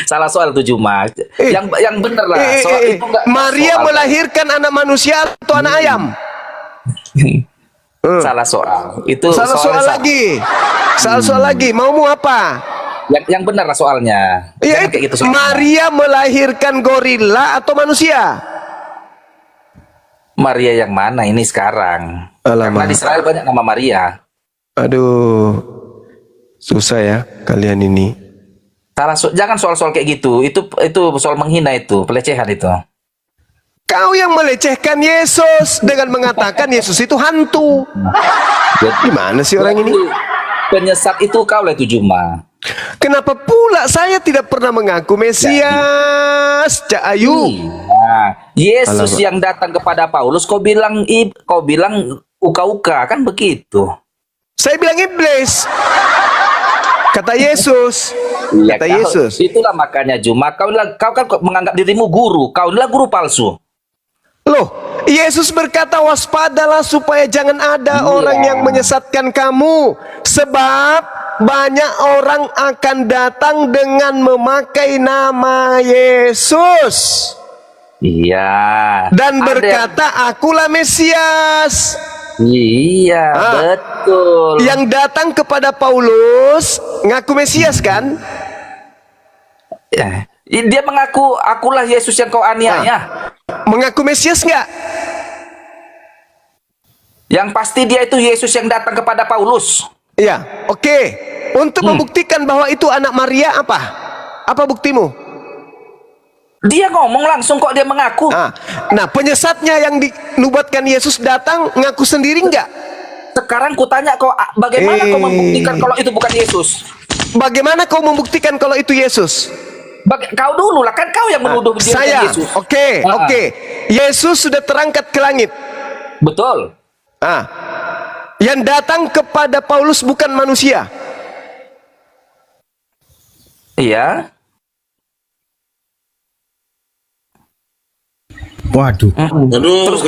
Salah soal tuh Juma. Yang bener lah. Soal itu Maria melahirkan anak manusia atau anak ayam? Salah soal. Itu salah soal lagi. Salah soal lagi. Maumu apa? Yang benar lah soalnya. Ya, kayak gitu soalnya. Maria melahirkan gorila atau manusia? Maria yang mana ini sekarang? Alamak. Karena di Israel banyak nama Maria. Aduh, susah ya kalian ini. Jangan soal-soal kayak gitu. Itu soal menghina, itu pelecehan itu. Kau yang melecehkan Yesus dengan mengatakan Yesus itu hantu. Gimana sih orang ini? Penyesat itu kau lah itu Juma. Kenapa pula saya tidak pernah mengaku Mesias, Cak Ayu? Yesus yang datang kepada Paulus, kau bilang uka-uka, kan begitu? Saya bilang iblis. Kata Yesus. Kata Yesus. Itulah makanya Juma, kau kan menganggap dirimu guru, kau adalah guru palsu. Loh, Yesus berkata waspadalah supaya jangan ada orang yang menyesatkan kamu, sebab banyak orang akan datang dengan memakai nama Yesus. Iya. Dan berkata akulah Mesias. Iya, betul. Yang datang kepada Paulus ngaku Mesias kan? Ya. Dia mengaku akulah Yesus yang kau aniaya. Mengaku Mesias nggak? Yang pasti dia itu Yesus yang datang kepada Paulus. Iya, oke. Untuk membuktikan bahwa itu anak Maria apa? Apa buktimu? Dia ngomong langsung kok, dia mengaku. Nah, penyesatnya yang dinubuatkan Yesus datang ngaku sendiri nggak? Sekarang kutanya kau, bagaimana kau membuktikan kalau itu bukan Yesus? Bagaimana kau membuktikan kalau itu Yesus? Kau dulu lah, kan kau yang menuduh dia saya. Yesus. Oke. Yesus sudah terangkat ke langit. Betul. Yang datang kepada Paulus bukan manusia. Iya. Waduh. Aduh,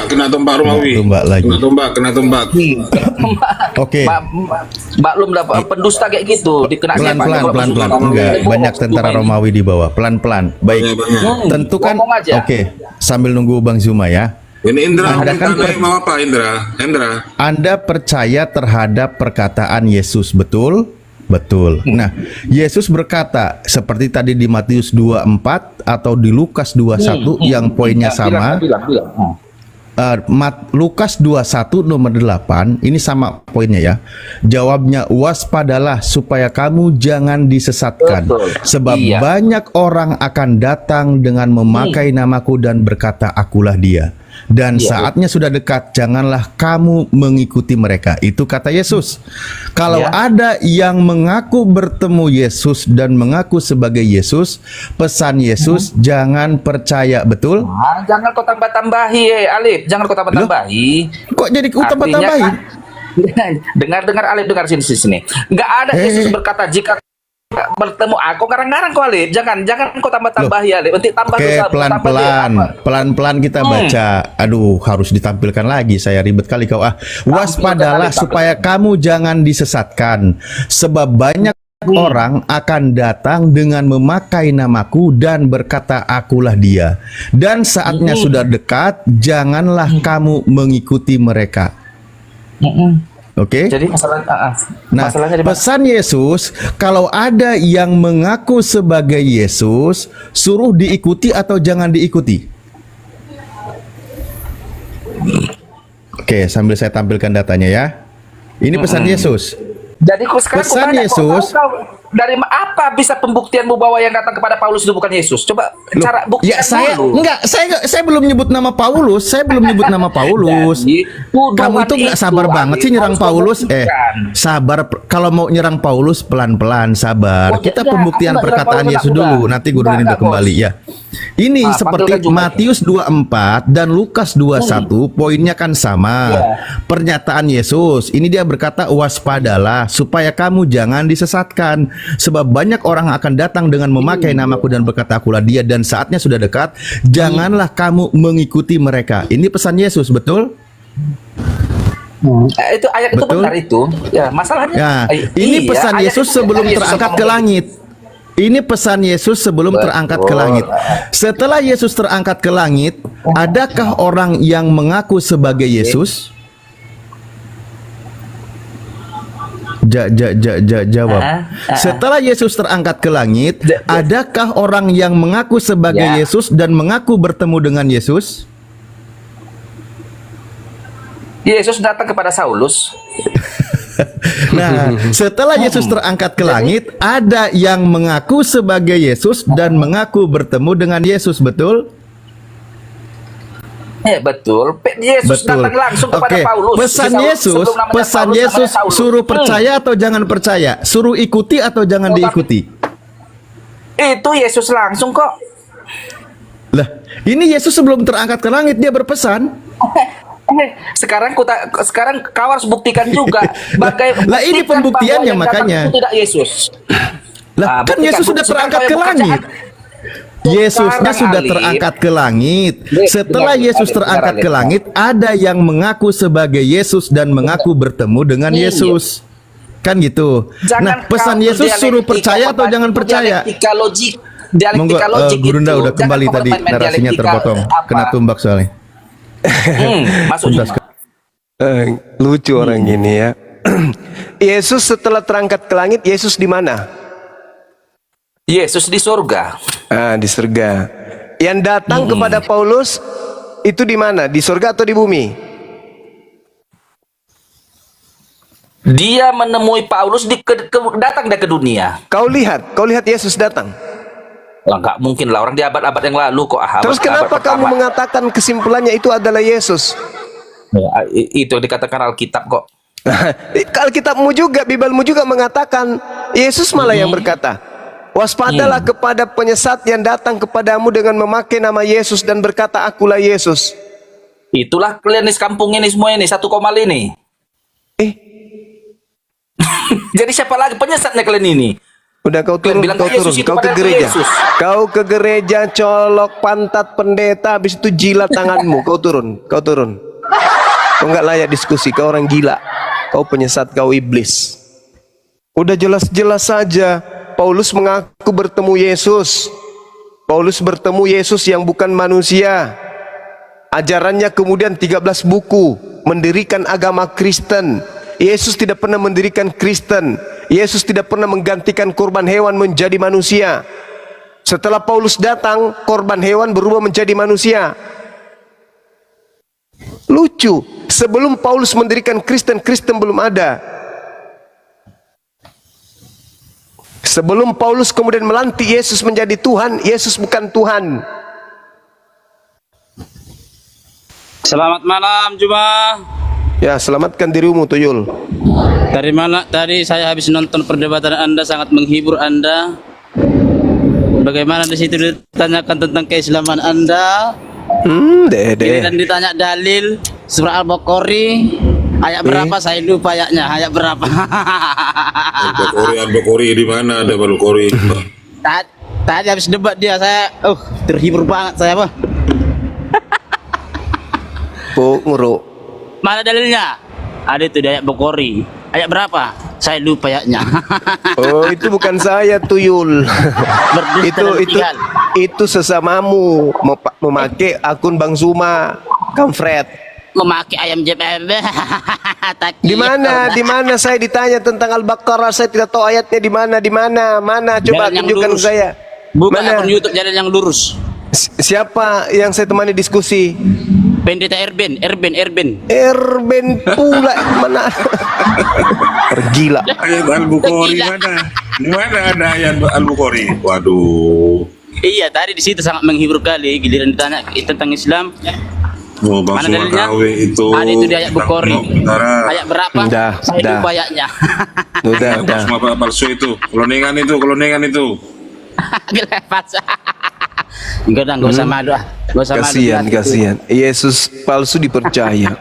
kena tombak Romawi. Tombak lagi. Kena tombak. Oke. Maklum lah pendusta kayak gitu dikena Pelan-pelan. Enggak, banyak tentara Romawi di bawah. Pelan-pelan. Baik. Tentu kan. ngomong aja. Oke. Sambil nunggu Bang Zuma ya. Ini Indra, Anda kan mau apa Indra? Anda percaya terhadap perkataan Yesus, betul? Betul. Nah, Yesus berkata seperti tadi di Matius 24 atau di Lukas 21 yang poinnya sama. Lukas 21 nomor 8 ini sama poinnya ya. Jawabnya, waspadalah supaya kamu jangan disesatkan. Sebab banyak orang akan datang dengan memakai namaku dan berkata akulah dia. Dan saatnya sudah dekat, janganlah kamu mengikuti mereka. Itu kata Yesus. Kalau ada yang mengaku bertemu Yesus dan mengaku sebagai Yesus, pesan Yesus jangan percaya, betul? Jangan kau tambah-tambahi, Alif. Jangan kau tambah-tambahi. Kok jadi kau tambah-tambahi? Dengar Alif, dengar sini. Nggak ada Yesus berkata jika bertemu aku ngarang-ngarang kau Alif. Jangan kau tambah-tambahi Alif. Nanti tambah dosa. Pelan-pelan kita baca. Aduh, harus ditampilkan lagi. Saya ribet kali kau. Waspadalah supaya kamu jangan disesatkan. Sebab banyak orang akan datang dengan memakai namaku dan berkata akulah dia. Dan saatnya sudah dekat, janganlah kamu mengikuti mereka. Oke. Jadi masalahnya pesan Yesus, kalau ada yang mengaku sebagai Yesus, suruh diikuti atau jangan diikuti? Oke, sambil saya tampilkan datanya ya. Ini pesan Yesus. Jadi sekarang pesan Yesus. Dari apa bisa pembuktianmu bahwa yang datang kepada Paulus itu bukan Yesus? Coba cara bukti. Ya saya belum nyebut nama Paulus. Kamu itu nggak sabar banget sih nyerang Paulus. Sabar. Kalau mau nyerang Paulus pelan-pelan, sabar. Kita pembuktian perkataan Yesus dulu. Nanti guru ini udah kembali ya. Ini seperti Matius 24 dan Lukas 21, poinnya kan sama. Pernyataan Yesus. Ini dia berkata waspadalah supaya kamu jangan disesatkan. Sebab banyak orang akan datang dengan memakai namaku dan berkata akulah dia, dan saatnya sudah dekat, janganlah kamu mengikuti mereka. Ini pesan Yesus, betul? Itu ayat itu benar itu. Ya, masalahnya. Ini pesan Yesus sebelum terangkat ke langit. Ini pesan Yesus sebelum terangkat ke langit. Setelah Yesus terangkat ke langit, adakah orang yang mengaku sebagai Yesus? Jawab. Setelah Yesus terangkat ke langit, adakah orang yang mengaku sebagai Yesus dan mengaku bertemu dengan Yesus? Yesus datang kepada Saulus. Nah, setelah Yesus terangkat ke langit, ada yang mengaku sebagai Yesus dan mengaku bertemu dengan Yesus, betul? Betul. Yesus datang langsung kepada Paulus. Pesan Yesus suruh percaya atau jangan percaya? Suruh ikuti atau jangan diikuti? Itu Yesus langsung kok. Lah, ini Yesus sebelum terangkat ke langit dia berpesan. Sekarang kau harus buktikan juga. Lah ini pembuktiannya makanya. Itu tidak Yesus. Lah kan Yesus sudah terangkat ke langit. Yesusnya sudah terangkat ke langit. Setelah Yesus terangkat ke langit, ada yang mengaku sebagai Yesus dan mengaku bertemu dengan Yesus. Kan gitu. Nah, pesan Yesus suruh percaya atau jangan percaya? Monggo, Gurunda udah kembali tadi, narasinya terpotong. Kena tumbak soalnya. Lucu orang ini ya. Yesus setelah terangkat ke langit, Yesus di mana? Yesus di surga. Di surga. Yang datang kepada Paulus itu di mana? Di surga atau di bumi? Dia menemui Paulus datang ke dunia. Kau lihat Yesus datang. Nggak mungkin lah, orang di abad-abad yang lalu kok. Terus kenapa kamu mengatakan kesimpulannya itu adalah Yesus? Itu dikatakan Alkitab kok. Alkitabmu juga, Bibelmu juga mengatakan Yesus malah yang berkata, waspadalah kepada penyesat yang datang kepadamu dengan memakai nama Yesus dan berkata akulah Yesus. Itulah kalian di kampung ini semua ini 1 komal ini. Jadi siapa lagi penyesatnya kalian ini? Udah kau turun, bilang kau turun, Yesus itu kau ke padahal gereja. Yesus. Kau ke gereja colok pantat pendeta, habis itu jilat tanganmu. Kau turun, kau turun. Kau nggak layak diskusi, kau orang gila. Kau penyesat, kau iblis. Udah jelas-jelas saja. Paulus mengaku bertemu Yesus. Paulus bertemu Yesus yang bukan manusia. Ajarannya kemudian 13 buku, mendirikan agama Kristen. Yesus tidak pernah mendirikan Kristen. Yesus tidak pernah menggantikan korban hewan menjadi manusia. Setelah Paulus datang, korban hewan berubah menjadi manusia. Lucu, sebelum Paulus mendirikan Kristen, Kristen belum ada. Sebelum Paulus kemudian melantik Yesus menjadi Tuhan, Yesus bukan Tuhan. Selamat malam Juma. Ya, selamatkan dirimu Tuyul. Dari mana tadi saya habis nonton perdebatan Anda, sangat menghibur Anda. Bagaimana di situ ditanyakan tentang keislaman Anda? Dede. Dan ditanya dalil surah Al-Bukhari ayat berapa, saya lupa ayatnya, ayat berapa. Al-Bukhari di mana ada Al-Bukhari? Tadi habis debat dia, saya terhibur banget saya, Pak. Nguruk. Mana dalilnya? Ada itu di ayat Bukhari. Ayat berapa? Saya lupa ayatnya. Oh, itu bukan saya Tuyul. itu sesamamu memakai akun Bang Zuma, Kamfred. Memakai ayam JPM. Di mana saya ditanya tentang Al-Baqarah, saya tidak tahu ayatnya di mana. Mana coba tunjukkan saya. Bukan akun YouTube Jalan yang Lurus. Siapa yang saya temani diskusi? Pendeta Erben pula mana? Tergila. Ayat Al-Bukhari mana? Di mana ada ayat Al-Bukhari? Waduh. Iya, tadi di situ sangat menghibur kali, giliran ditanya tentang Islam. Oh, Bang Mana dalilnya? Suwakawi itu. Ada itu di ayat Bukhari. Ayat berapa? Saya lupa ayatnya. Udah. Semua palsu itu. Kelonengan itu. Enggak usah madu. Kasihan. Yesus palsu dipercaya.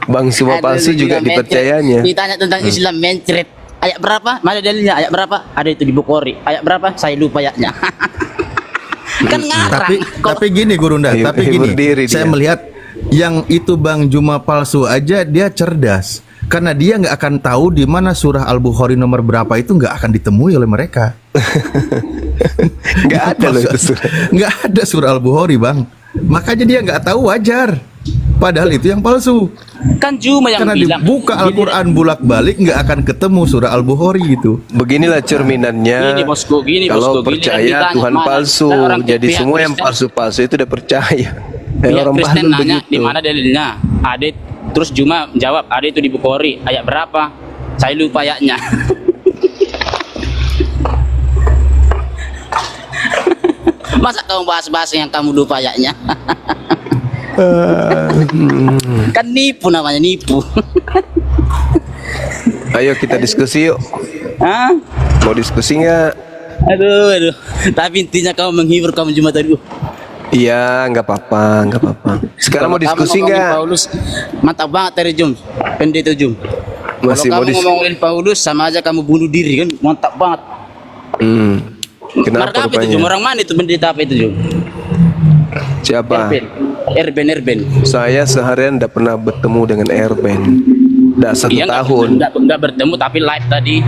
Bang Suwa palsu juga dipercayanya. Ditanya tentang Islam mencret. Ayat berapa? Mana dalilnya? Ayat berapa? Ada itu di Bukhari. Ayat berapa? Saya lupa ayatnya. Kan ngarang. Tapi gini Gurunda, saya melihat yang itu Bang Juma palsu aja dia cerdas. Karena dia nggak akan tahu di mana surah Al-Bukhari nomor berapa itu nggak akan ditemui oleh mereka. Nggak ada loh itu surah. Nggak ada surah Al-Bukhari Bang. Makanya dia nggak tahu, wajar. Padahal itu yang palsu. Kan cuma yang karena bilang. Dibuka Al-Quran bolak-balik nggak akan ketemu surah Al-Bukhari gitu. Beginilah cerminannya. Kalau percaya Tuhan palsu, jadi semua yang palsu-palsu itu udah percaya. Orang Kristen nanya di mana dalilnya? Ada. Terus Juma jawab, ada itu di Bukhari. Ayat berapa? Saya lupa ayatnya. Masa kamu bahas-bahas yang kamu lupa ayatnya? Kan nipu namanya, nipu. Ayo kita diskusi yuk. Hah? Mau diskusi nggak? Aduh. Tapi intinya kamu menghibur, kamu Juma tadi. Iya, nggak apa-apa. Sekarang mau diskusi nggak? Paulus, mantap banget dari Jum, pendeta Jum. Masih kalau kamu ngomongin Paulus sama aja kamu bunuh diri kan, mantap banget. Kenapa apa itu Jum? Orang mana itu pendeta apa itu Jum? Siapa? Erben. Saya seharian tidak pernah bertemu dengan Erben. Udah 1 tahun. Enggak bertemu tapi live tadi.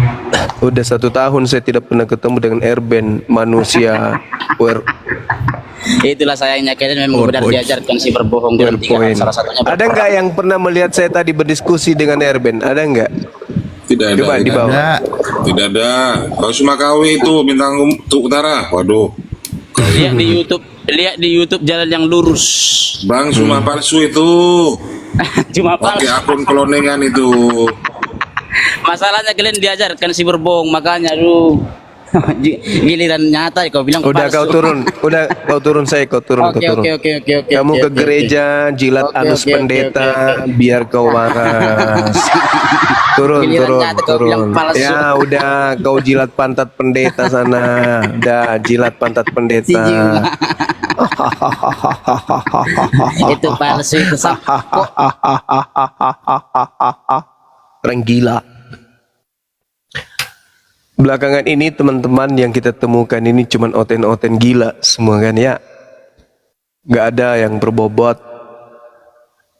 Udah 1 tahun saya tidak pernah ketemu dengan Erben, manusia. Itulah sayangnya, kalian memang benar diajarkan si berbohong dengan 3 hal, salah satunya berbohong. Ada nggak yang pernah melihat saya tadi berdiskusi dengan Erben? Ada nggak? Tidak ada. Coba di bawah. Tidak ada. Bang Sumakawi itu bintang utara. Waduh. Lihat di YouTube Jalan yang Lurus. Bang Suma palsu itu. Cuma pakai akun kelonengan itu. Masalahnya kalian diajarkan si berbohong, makanya giliran nyata kau bilang udah palsu. Kau turun saya kau turun. Oke. Kamu ke gereja jilat anus pendeta biar kau waras. turun. Ya udah kau jilat pantat pendeta sana. Udah jilat pantat pendeta. Itu palsu itu orang gila. belakangan ini teman-teman yang kita temukan ini cuman oten-oten gila semua kan ya. Nggak ada yang berbobot.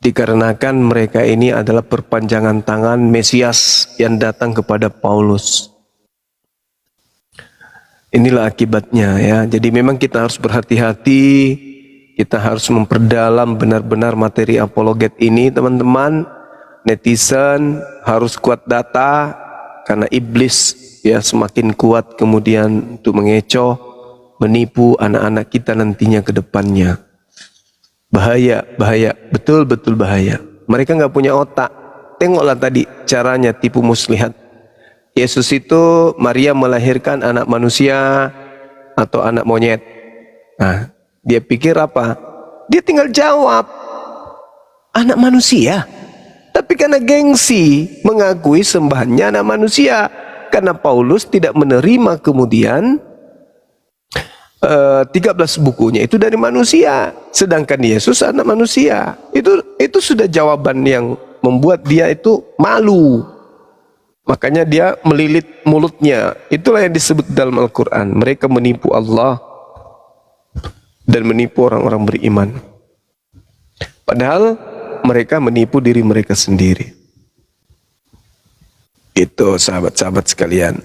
Dikarenakan mereka ini adalah perpanjangan tangan Mesias yang datang kepada Paulus. Inilah akibatnya ya. Jadi memang kita harus berhati-hati. Kita harus memperdalam benar-benar materi apologet ini teman-teman. Netizen harus kuat data karena iblis ya semakin kuat kemudian untuk mengecoh, menipu anak-anak kita nantinya ke depannya. Bahaya, bahaya, betul-betul bahaya. Mereka nggak punya otak. Tengoklah tadi caranya tipu muslihat. Yesus itu, Maria melahirkan anak manusia atau anak monyet. Nah, dia pikir apa? Dia tinggal jawab, anak manusia. Tapi karena gengsi mengakui sembahannya anak manusia. Karena Paulus tidak menerima kemudian 13 bukunya itu dari manusia, sedangkan Yesus anak manusia. Itu sudah jawaban yang membuat dia itu malu. Makanya dia melilit mulutnya. Itulah yang disebut dalam Al-Quran. Mereka menipu Allah dan menipu orang-orang beriman. Padahal mereka menipu diri mereka sendiri. Itu sahabat-sahabat sekalian.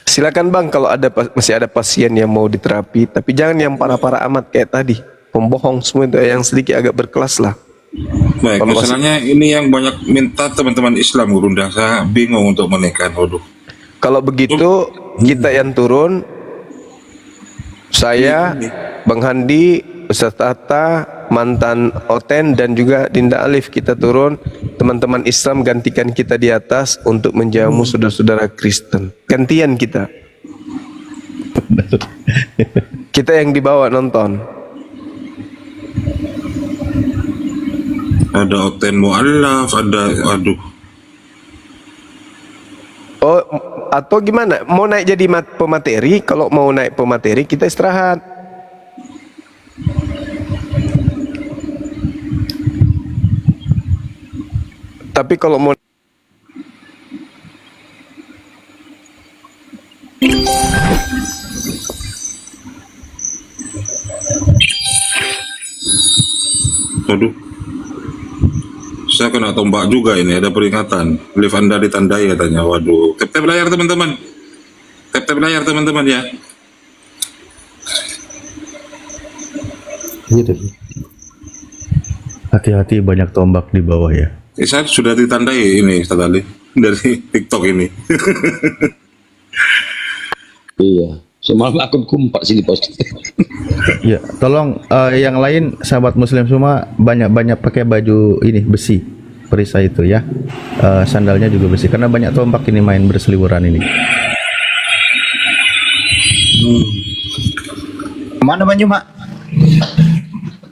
Silakan bang kalau masih ada pasien yang mau diterapi, tapi jangan yang parah-parah amat kayak tadi, pembohong semua itu, yang sedikit agak berkelas lah. Baik, masalahnya ini yang banyak minta teman-teman Islam Gurunda, saya bingung untuk menekan. Waduh. Kalau begitu kita yang turun, saya, Bang Handi, Ustaz Tata, mantan Oten dan juga Dinda Alif, kita turun. Teman-teman Islam gantikan kita di atas untuk menjamu saudara-saudara Kristen. Gantian kita. Kita yang dibawa nonton. Ada Oten Mu'allaf, ada, aduh. Oh, atau gimana? Mau naik jadi pemateri? Kalau mau naik pemateri kita istirahat. Tapi kalau mau Aduh. Saya kena tombak juga ini, ada peringatan. Live Anda ditandai katanya. Waduh. Tap-tap layar teman-teman. Tap-tap layar teman-teman ya. Hati-hati banyak tombak di bawah ya. Saya sudah ditandai ini Ustaz Ali dari TikTok ini. Iya. Semalam akun kumpak sih di post. Ya, tolong yang lain sahabat muslim semua banyak-banyak pakai baju ini besi perisai itu ya. Sandalnya juga besi karena banyak tombak ini main berseliweran ini. Mana Bang Juma?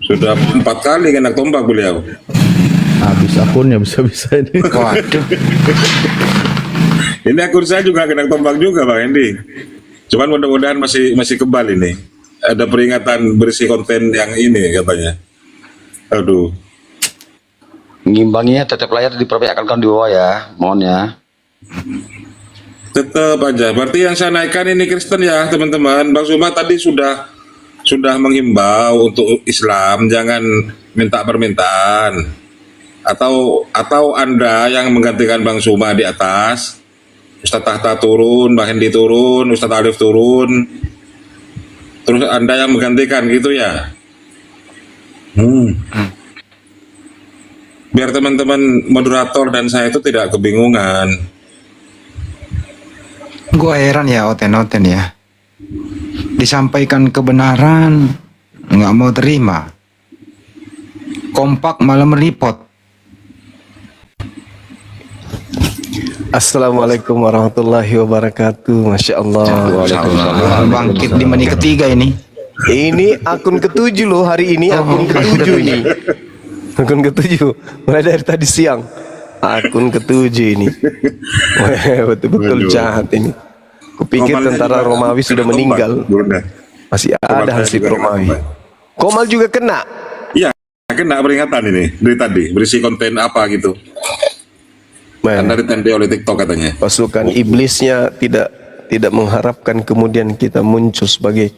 Sudah 4 kali kena tombak beliau. Habis akunnya bisa-bisa ini. Waduh. Ini akun saya juga kena tombak juga Bang Endi. Cuman mudah-mudahan masih kebal ini. Ada peringatan berisi konten yang ini katanya. Aduh. Ngimbanginya tetap layar diperlihatkan di bawah ya, mohon ya. Tetap aja. Berarti yang saya naikkan ini Kristen ya teman-teman. Bang Suma tadi sudah menghimbau untuk Islam jangan minta permintaan. Atau Anda yang menggantikan Bang Suma di atas, Ustaz Tahta turun, Bang Hendi turun, Ustaz Alif turun, terus Anda yang menggantikan gitu ya. Biar teman-teman moderator dan saya itu tidak kebingungan. Gua heran ya Oten ya. Disampaikan kebenaran nggak mau terima. Kompak malah meripot. Assalamualaikum warahmatullahi wabarakatuh. Masya Allah. Bangkit di menit ketiga ini. Ini akun ke-7 loh hari ini. Akun ke-7 ini. Akun ke-7. Mulai dari tadi siang. Akun ke-7 ini. Wah, betul-betul jahat ini. Kupikir tentara Romawi sudah meninggal. Masih ada hansip Romawi. Komal juga kena. Iya, kena peringatan ini dari tadi. Berisi konten apa gitu. Kan dari tempe oleh TikTok katanya. Pasukan iblisnya tidak mengharapkan kemudian kita muncul sebagai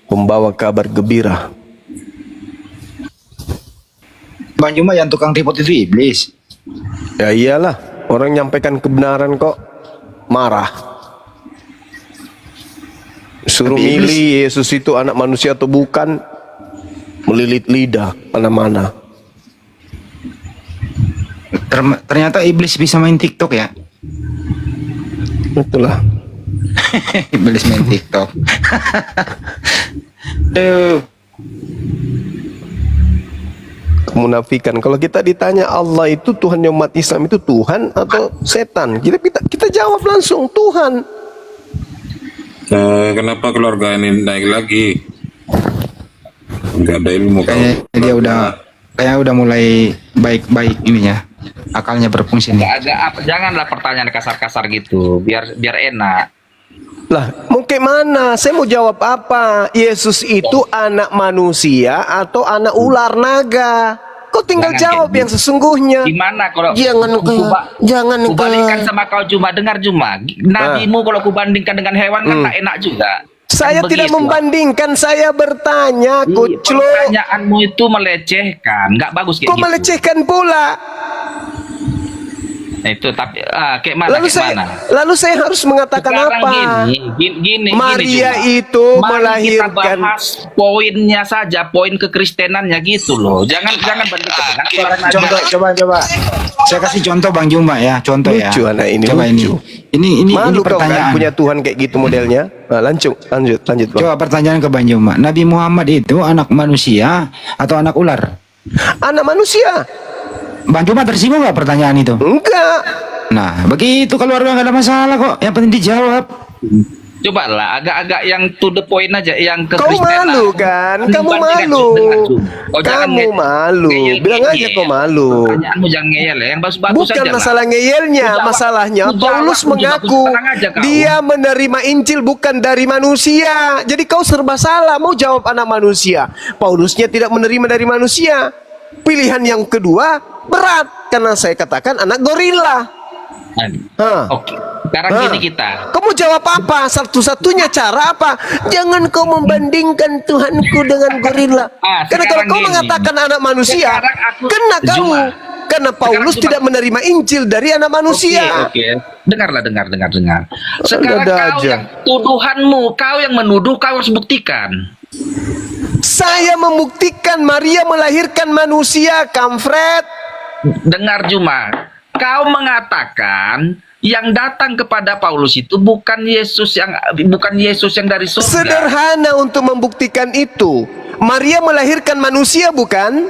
pembawa kabar gembira. Bang Juma yang tukang ribut itu iblis. Ya iyalah, orang nyampaikan kebenaran kok marah. Suruh Tapi milih Yesus itu anak manusia atau bukan, melilit lidah mana-mana. Ternyata iblis bisa main TikTok ya. Itulah. Iblis main TikTok. Tuh. Kemunafikan. Kalau kita ditanya Allah itu Tuhan umat Islam itu Tuhan atau setan, kita jawab langsung Tuhan. Kenapa keluarga ini naik lagi? Enggak ada ilmu kau. Dia udah mulai baik-baik ininya. Akalnya berfungsi nih. Janganlah pertanyaan kasar-kasar gitu, biar enak. Lah, mau ke mana? Saya mau jawab apa? Yesus itu anak manusia atau anak ular naga? Kau tinggal jawab yang sesungguhnya. Gimana kalau Jangan kubandingkan sama kau Juma, dengar Juma. Nabimu kalau kubandingkan dengan hewan kan tak enak juga. Saya Kan tidak begitu. membandingkan, saya bertanya, Kuclo. Pertanyaanmu itu melecehkan, nggak bagus kayak Kok gitu. melecehkan pula? Nah, itu tapi kayak mana? Lalu saya harus mengatakan Sekarang apa? Gini, Maria Juma. itu Mari melahirkan. kita bahas poinnya saja, poin kekristenannya gitu loh. Jangan bandingkan dengan orang Contoh, coba. Saya kasih contoh Bang Juma ya, contoh ya. Lucu anak ini, Coba lucu. Ini Malu kau kan pertanyaan. punya Tuhan kayak gitu modelnya. Nah, lanjut Bang. Coba pertanyaan ke Bang Juma. Nabi Muhammad itu anak manusia atau anak ular? Anak manusia. Bang Juma tersinggung nggak pertanyaan itu? Enggak. Nah, begitu keluarga nggak ada masalah kok. Yang penting dijawab. Coba lah, agak-agak yang to the point aja, yang Kau kekristenan. malu kan? Kamu Bandingkan malu. dengan Jum. Oh, jangan Kamu malu. ngeyel-ngeyel. Bilang aja kau malu. Pertanyaanmu jangan ngeyel ya, yang bagus-bagus Bukan aja masalah lah. ngeyelnya, Ku jawab- masalahnya ku jawab, Paulus ku jawab, mengaku tenang aja kau. dia menerima Injil bukan dari manusia. Jadi kau serba salah mau jawab anak manusia. Paulusnya tidak menerima dari manusia. Pilihan yang kedua berat karena saya katakan anak gorila. Hah. Oke, sekarang Hah. gini kita. Kamu jawab apa? Satu-satunya cara apa? Jangan kau membandingkan Tuhanku dengan gorila. Karena kalau Sekarang kau gini. mengatakan anak manusia, Sekarang aku- kena kamu. Juma. Karena Paulus Sekarang Juma. tidak menerima Injil dari anak manusia. Oke. Dengarlah, dengar. Sekarang Ada kau aja. yang tuduhanmu, kau yang menuduh, kau harus buktikan. Saya membuktikan Maria melahirkan manusia, Kamfred. Dengar Juma, kau mengatakan yang datang kepada Paulus itu bukan Yesus yang dari surga. Sederhana untuk membuktikan itu. Maria melahirkan manusia bukan?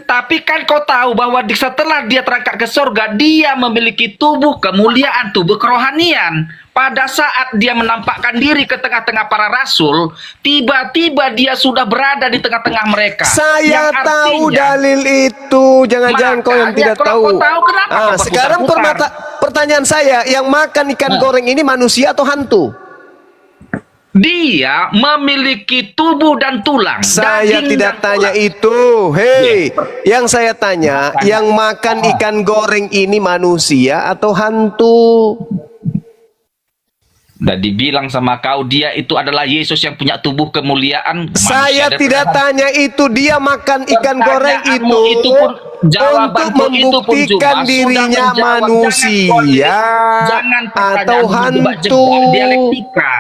Tapi kan kau tahu bahwa setelah dia terangkat ke surga, dia memiliki tubuh kemuliaan, tubuh kerohanian. Pada saat dia menampakkan diri ke tengah-tengah para rasul, tiba-tiba dia sudah berada di tengah-tengah mereka. Saya Yang tahu artinya- dalil itu. Jangan-jangan kau yang Makanya tidak kalau tahu. kau tahu, kenapa kau Sekarang berputar-putar? pertanyaan saya, yang makan ikan goreng ini manusia atau hantu? Dia memiliki tubuh dan tulang. Saya daging tidak dan tanya tulang. itu. Hei, yang saya tanya, yang makan ikan goreng ini manusia atau hantu? Dan dibilang sama kau, dia itu adalah Yesus yang punya tubuh kemuliaan. Saya Manusia dan tidak Tuhan. tanya itu. Dia makan ikan goreng Pertanyaanmu itu, itu pun, untuk jawabanmu itu pun membuktikan Juma, dirinya sudah menjawab. manusia Jangan atau pertanyaanmu hantu. jebak dialektika.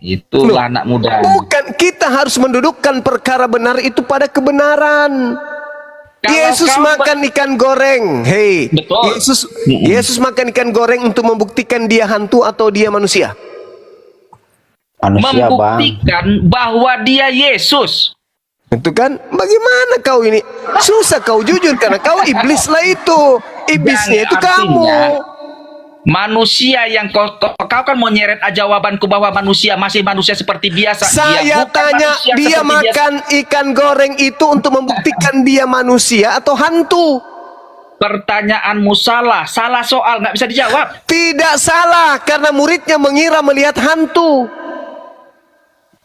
Itulah anak muda. Bukan, kita harus mendudukkan perkara benar itu pada kebenaran. Kalau Yesus kau makan ikan goreng. Hei, Betul. Yesus makan ikan goreng untuk membuktikan dia hantu atau dia manusia? Manusia, Bang. membuktikan bahwa dia Yesus. Itu kan, bagaimana kau ini? Susah kau jujur karena kau iblis lah itu. Iblisnya Yang itu kamu. artinya, manusia yang kau kan mau nyeret jawabanku bahwa manusia masih manusia seperti biasa. Saya bukan tanya, manusia dia seperti biasa. makan ikan goreng itu untuk membuktikan dia manusia atau hantu? Pertanyaanmu salah soal, nggak bisa dijawab. Tidak salah, karena muridnya mengira melihat hantu.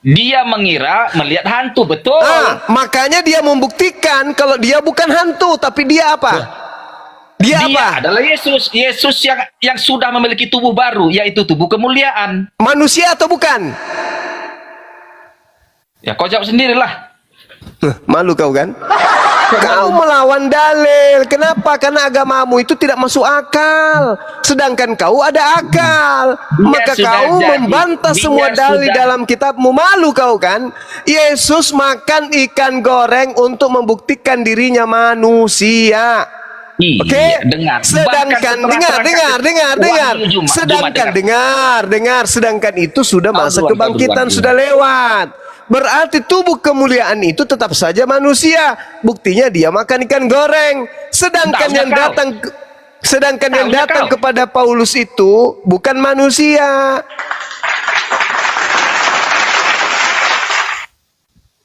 Dia mengira melihat hantu, betul. Makanya dia membuktikan kalau dia bukan hantu, tapi dia apa? Dia apa? Adalah Yesus. Yesus yang sudah memiliki tubuh baru, yaitu tubuh kemuliaan. Manusia atau bukan? Ya kau jawab sendirilah. Malu kau kan? Kau melawan dalil. Kenapa? Karena agamamu itu tidak masuk akal. Sedangkan kau ada akal. Maka kau membantah semua dalil dalam kitabmu. Malu kau kan? Yesus makan ikan goreng untuk membuktikan dirinya manusia. Oke, sedangkan itu sudah masa kebangkitan sudah lewat. Berarti tubuh kemuliaan itu tetap saja manusia. Buktinya dia makan ikan goreng. Sedangkan yang datang kepada Paulus itu bukan manusia.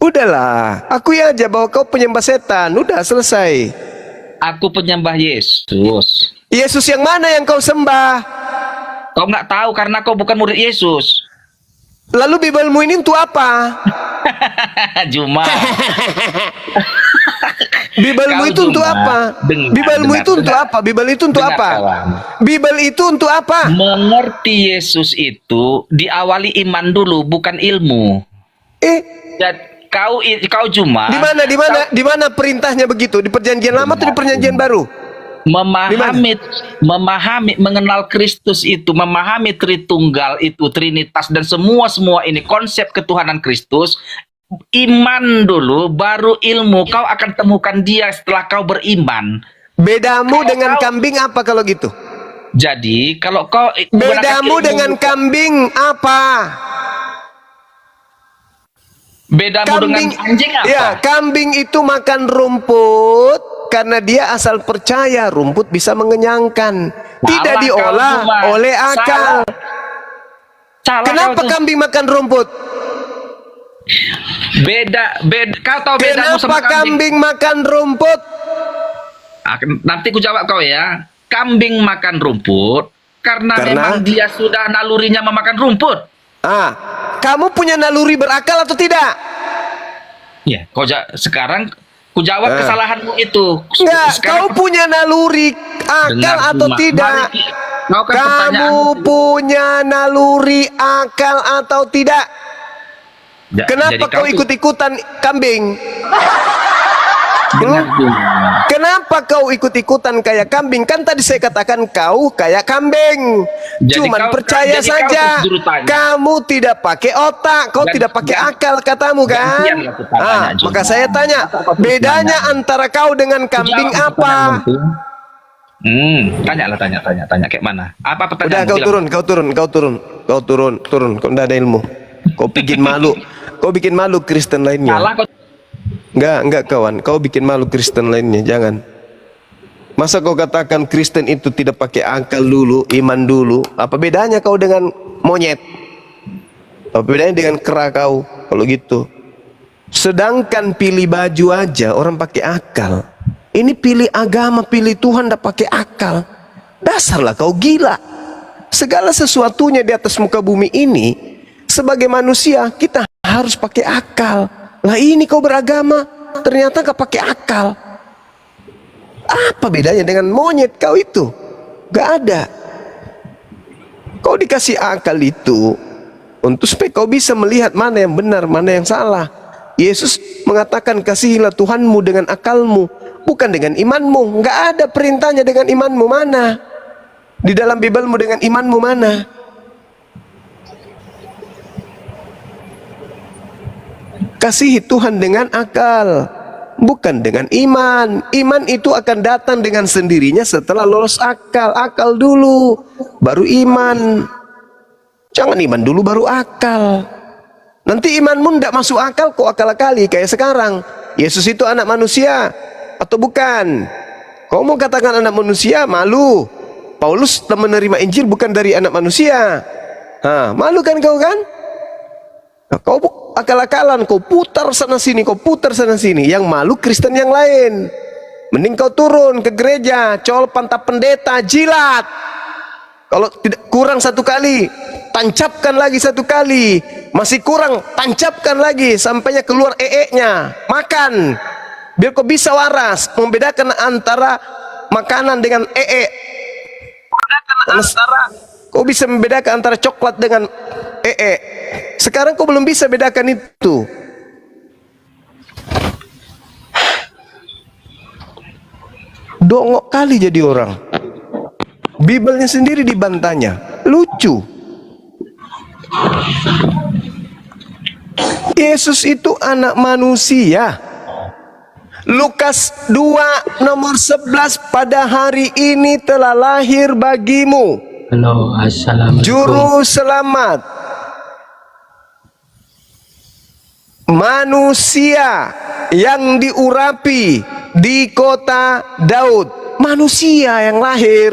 Udahlah, aku yang aja bahwa kau penyembah setan. Udah selesai. Aku penyembah Yesus. Yesus yang mana yang kau sembah? Kau nggak tahu karena kau bukan murid Yesus. Lalu Bibelmu ini untuk apa? Juma. Bibelmu itu untuk apa? Bibelmu itu untuk apa? Bibel itu untuk apa? Bibel itu untuk apa? Mengerti Yesus itu diawali iman dulu, bukan ilmu. Kau Juma. Di mana perintahnya begitu? Di Perjanjian Lama atau di Perjanjian Baru? Memahami, mengenal Kristus itu, memahami Tritunggal itu, Trinitas dan semua ini konsep ketuhanan Kristus. Iman dulu, baru ilmu. Kau akan temukan dia setelah kau beriman. Bedamu dengan kambing apa kalau gitu? Jadi kalau kau bedamu dengan kambing apa? Bedamu dengan anjing apa? Ya, kambing itu makan rumput karena dia asal percaya rumput bisa mengenyangkan. Tidak diolah oleh akal. Kenapa kambing makan rumput? Beda. Kau tahu bedamu sama kenapa kambing makan rumput? Nanti ku jawab kau ya. Kambing makan rumput karena memang dia sudah nalurinya memakan rumput. Kamu punya naluri berakal atau tidak? Ya, sekarang ku jawab kesalahanmu itu. Kau punya naluri akal atau tidak? Kamu punya naluri akal atau tidak? Kenapa kau ikut-ikutan kambing? Kenapa kau ikut-ikutan kayak kambing? Kan tadi saya katakan kau kayak kambing. Cuman percaya saja. Kamu tidak pakai otak, kau tidak pakai akal katamu kan? Maka saya tanya, bedanya antara kau dengan kambing apa? Tanya kayak mana? Apa pertanyaan? Udah kau turun. Kau tidak ada ilmu. Kau bikin malu Kristen lainnya. Enggak kawan, kau bikin malu Kristen lainnya, jangan. Masa kau katakan Kristen itu tidak pakai akal dulu, iman dulu? Apa bedanya kau dengan monyet? Apa bedanya dengan kera kau kalau gitu? Sedangkan pilih baju aja orang pakai akal. Ini pilih agama, pilih Tuhan, tidak pakai akal. Dasarlah kau gila. Segala sesuatunya di atas muka bumi ini, sebagai manusia kita harus pakai akal. Lah ini kau beragama, ternyata gak pakai akal. Apa bedanya dengan monyet kau itu? Gak ada. Kau dikasih akal itu untuk supaya kau bisa melihat mana yang benar, mana yang salah. Yesus mengatakan kasihilah Tuhanmu dengan akalmu, bukan dengan imanmu. Gak ada perintahnya dengan imanmu mana? Di dalam Bibelmu dengan imanmu mana? Kasihi Tuhan dengan akal, bukan dengan iman. Iman itu akan datang dengan sendirinya setelah lolos akal. Akal dulu, baru iman. Jangan iman dulu baru akal. Nanti imanmu tidak masuk akal, kok akal-akali kayak sekarang. Yesus itu anak manusia atau bukan? Kau mau katakan anak manusia, malu. Paulus menerima Injil bukan dari anak manusia. Malu kan kau kan? Kau akal-akalan, kau putar sana sini, kau putar sana sini. Yang malu Kristen yang lain. Mending kau turun ke gereja, col pantat pendeta, jilat. Kalau tidak kurang satu kali, tancapkan lagi satu kali. Masih kurang, tancapkan lagi sampainya keluar nya. Makan. Biar kau bisa waras membedakan antara makanan dengan Kau bisa membedakan antara coklat dengan Sekarang kau belum bisa bedakan itu. Dongok kali jadi orang. Bibelnya sendiri dibantahnya. Lucu. Yesus itu anak manusia. Lukas 2 nomor 11, pada hari ini telah lahir bagimu Halo, assalamualaikum. Juru selamat, manusia yang diurapi di kota Daud. Manusia yang lahir.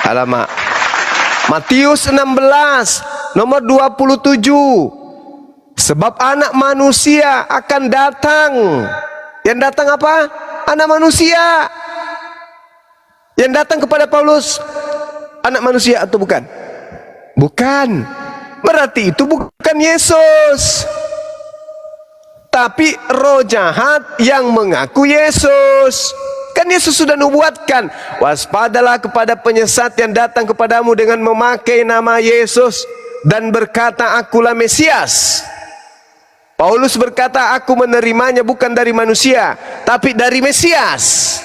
Alamak. Matius 16 nomor 27. Sebab anak manusia akan datang. Yang datang apa? Anak manusia. Yang datang kepada Paulus anak manusia atau bukan? Bukan. Berarti itu bukan Yesus, tapi roh jahat yang mengaku Yesus. Kan Yesus sudah nubuatkan, waspadalah kepada penyesat yang datang kepadamu dengan memakai nama Yesus dan berkata, akulah Mesias. Paulus berkata, aku menerimanya bukan dari manusia, tapi dari Mesias.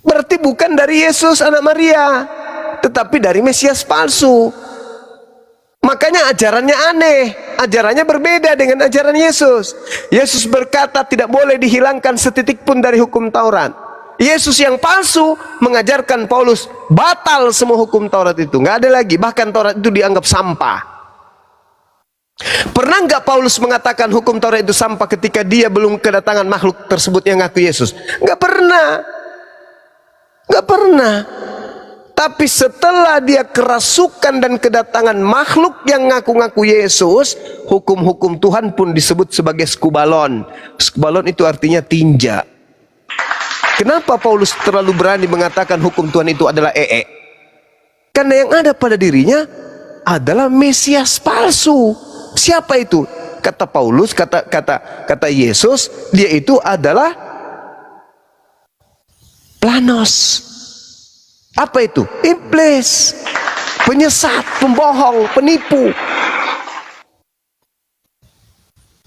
Berarti bukan dari Yesus anak Maria, tetapi dari Mesias palsu. Makanya ajarannya aneh, ajarannya berbeda dengan ajaran Yesus. Yesus berkata tidak boleh dihilangkan setitik pun dari hukum Taurat. Yesus yang palsu mengajarkan Paulus batal semua hukum Taurat itu, nggak ada lagi, bahkan Taurat itu dianggap sampah. Pernah nggak Paulus mengatakan hukum Taurat itu sampah ketika dia belum kedatangan makhluk tersebut yang ngaku Yesus? Nggak pernah. Nggak pernah. Tapi setelah dia kerasukan dan kedatangan makhluk yang ngaku-ngaku Yesus, hukum-hukum Tuhan pun disebut sebagai skubalon. Skubalon itu artinya tinja. Kenapa Paulus terlalu berani mengatakan hukum Tuhan itu adalah Karena yang ada pada dirinya adalah Mesias palsu. Siapa itu? Kata Paulus, kata Yesus, dia itu adalah Planos. Apa itu? Iblis, penyesat, pembohong, penipu.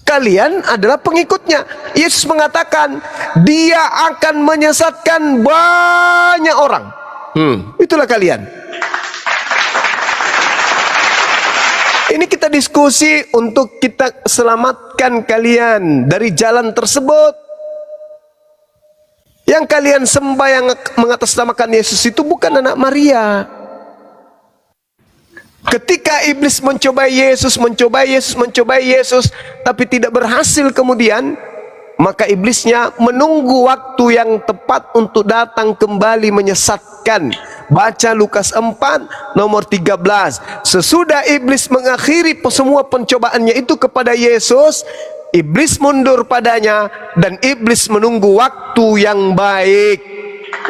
Kalian adalah pengikutnya. Yesus mengatakan dia akan menyesatkan banyak orang. Itulah kalian. Ini kita diskusi untuk kita selamatkan kalian dari jalan tersebut. Yang kalian sembah yang mengatasnamakan Yesus itu bukan anak Maria. Ketika iblis mencobai Yesus, tapi tidak berhasil kemudian, maka iblisnya menunggu waktu yang tepat untuk datang kembali menyesatkan. Baca Lukas 4 nomor 13. Sesudah iblis mengakhiri semua pencobaannya itu kepada Yesus, iblis mundur padanya dan iblis menunggu waktu yang baik,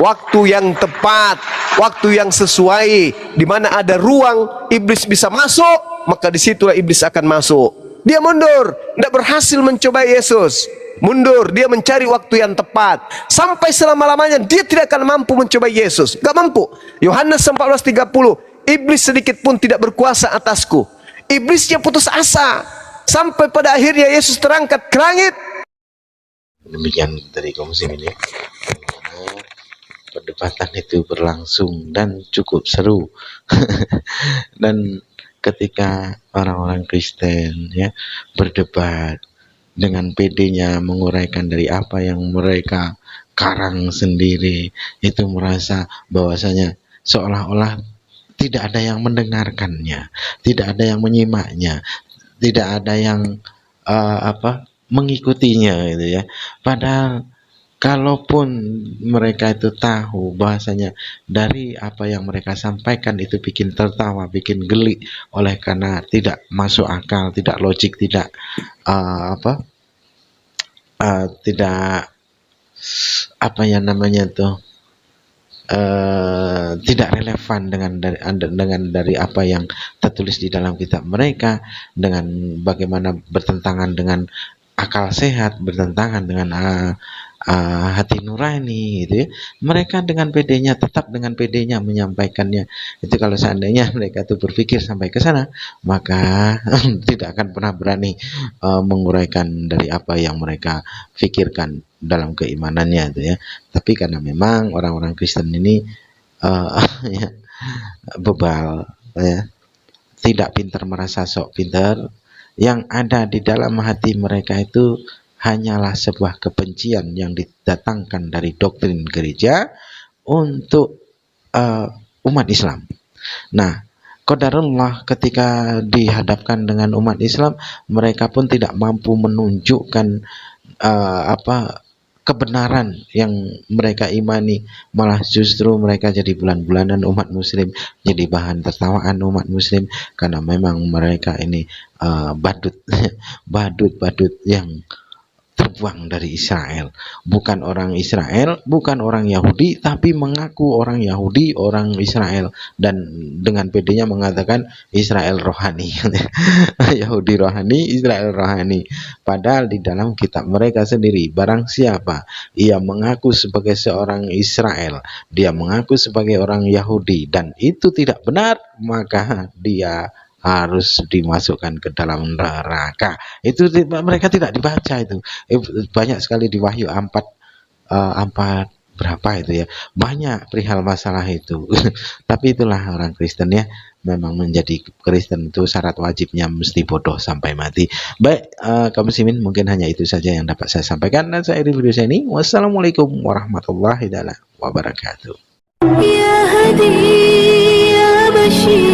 waktu yang tepat, waktu yang sesuai, di mana ada ruang iblis bisa masuk, maka disitulah iblis akan masuk. Dia mundur, tidak berhasil mencoba Yesus, mundur, dia mencari waktu yang tepat. Sampai selama-lamanya dia tidak akan mampu mencoba Yesus, gak mampu. Yohanes 14:30, iblis sedikit pun tidak berkuasa atasku. Iblisnya putus asa, sampai pada akhirnya Yesus terangkat ke langit. Demikian dari Komisi ini, perdebatan itu berlangsung dan cukup seru. Dan ketika orang-orang Kristen ya berdebat dengan PD-nya, menguraikan dari apa yang mereka karang sendiri, itu merasa bahwasanya seolah-olah tidak ada yang mendengarkannya, tidak ada yang menyimaknya, tidak ada yang mengikutinya gitu ya. Padahal kalaupun mereka itu tahu bahwasanya dari apa yang mereka sampaikan itu bikin tertawa, bikin geli, oleh karena tidak masuk akal, tidak logik, tidak tidak apa yang namanya tuh tidak relevan dengan dari apa yang tertulis di dalam kitab mereka, dengan bagaimana bertentangan dengan akal sehat, bertentangan dengan hati nurani gitu ya. Mereka dengan pedenya, tetap dengan pedenya menyampaikannya. Itu kalau seandainya mereka itu berpikir sampai ke sana, maka tidak akan pernah berani menguraikan dari apa yang mereka pikirkan dalam keimanannya itu ya. Tapi karena memang orang-orang Kristen ini ya, bebal ya, tidak pintar merasa sok pintar, yang ada di dalam hati mereka itu hanyalah sebuah kebencian yang didatangkan dari doktrin gereja untuk umat Islam. Nah, qadarullah ketika dihadapkan dengan umat Islam, mereka pun tidak mampu menunjukkan kebenaran yang mereka imani, malah justru mereka jadi bulan-bulanan umat muslim, jadi bahan tertawaan umat muslim, karena memang mereka ini badut yang terbuang dari Israel, bukan orang Israel, bukan orang Yahudi, tapi mengaku orang Yahudi, orang Israel, dan dengan pedenya mengatakan Israel rohani. Yahudi rohani, Israel rohani. Padahal di dalam kitab mereka sendiri, barang siapa ia mengaku sebagai seorang Israel, dia mengaku sebagai orang Yahudi, dan itu tidak benar, maka dia harus dimasukkan ke dalam neraka. Itu mereka tidak dibaca itu. Banyak sekali di Wahyu 4 berapa itu ya. Banyak perihal masalah itu. Tapi itulah orang Kristen ya. Memang menjadi Kristen itu syarat wajibnya mesti bodoh sampai mati. Baik, kaum muslimin, mungkin hanya itu saja yang dapat saya sampaikan, dan saya akhiri video saya ini. Wassalamualaikum warahmatullahi wabarakatuh. Ya Hadi ya Bashir.